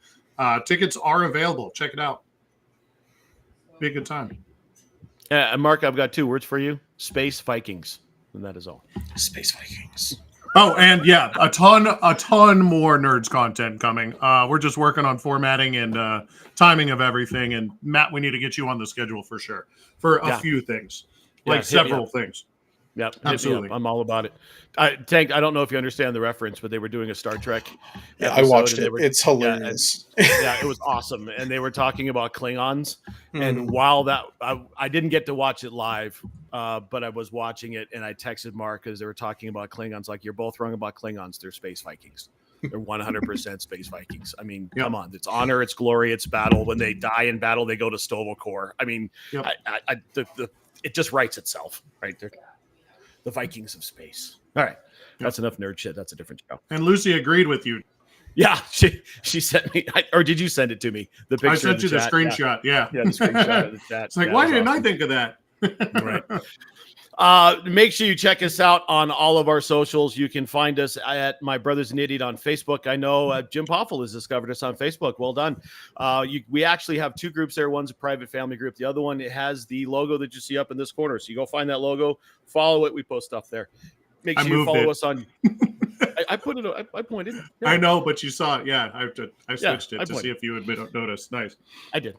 Tickets are available. Check it out. Be a good time.
And Mark, I've got 2 words for you: Space Vikings, and that is all.
Space Vikings.
Oh, and yeah, a ton more Nerds content coming. We're just working on formatting and timing of everything. And Matt, we need to get you on the schedule for sure for a few things, like several things.
Yep,
absolutely.
I'm all about it. Tank, I don't know if you understand the reference, but they were doing a Star Trek.
Yeah, I watched it. It's hilarious.
Yeah, it was awesome, and they were talking about Klingons. And while that, I didn't get to watch it live, but I was watching it, and I texted Mark because they were talking about Klingons. Like, you're both wrong about Klingons. They're space Vikings. They're 100% space Vikings. I mean, come on. It's honor, it's glory, it's battle. When they die in battle, they go to Sto-vo-kor. I mean, it just writes itself right there. The Vikings of space. All right. That's enough nerd shit. That's a different show.
And Lucy agreed with you.
Yeah. She sent me, or did you send it to me? The picture.
I sent you the screenshot. Yeah.
The screenshot of the chat.
It's like, why didn't I think of that?
Right. Make sure you check us out on all of our socials. You can find us at My Brother's an Idiot on Facebook. I know Jim Poffel has discovered us on Facebook. Well done. We actually have 2 groups there. One's a private family group. The other one, it has the logo that you see up in this corner. So you go find that logo, follow it. We post stuff there. Make sure you follow us on. I put it. I pointed.
Yeah. I know, but you saw it. Yeah, I switched it to see if you had noticed. Nice.
I did.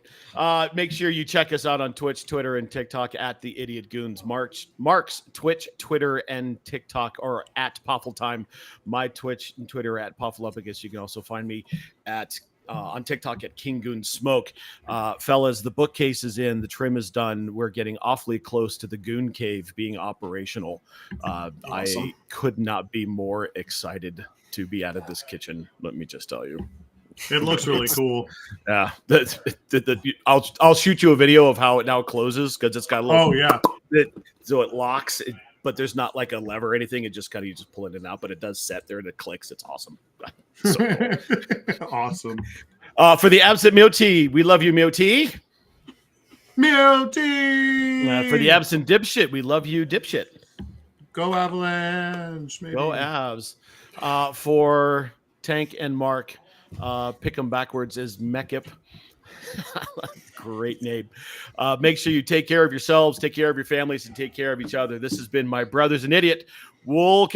Make sure you check us out on Twitch, Twitter, and TikTok at the Idiot Goons. Mark's Twitch, Twitter, and TikTok are at Poffeltime. My Twitch and Twitter at Poffelupicus. You can also find me at on TikTok at King Goon Smoke. Fellas, the bookcase is in, the trim is done. We're getting awfully close to the Goon Cave being operational. Awesome. I could not be more excited to be out of this kitchen. Let me just tell you.
It looks really cool.
Yeah. I'll shoot you a video of how it now closes because it's got a little. So it locks. But there's not like a lever or anything. It just you just pull it in and out, but it does set there and it clicks. It's awesome. So cool.
Awesome.
For the absent Mio-T, we love you, Mio-T.
Mio-T.
For the absent Dipshit, we love you, Dipshit.
Go Avalanche. Maybe.
Go Avs. For Tank and Mark, pick them backwards is Mekip. Great name. Make sure you take care of yourselves, take care of your families, and take care of each other. This has been My Brother's an Idiot. We'll catch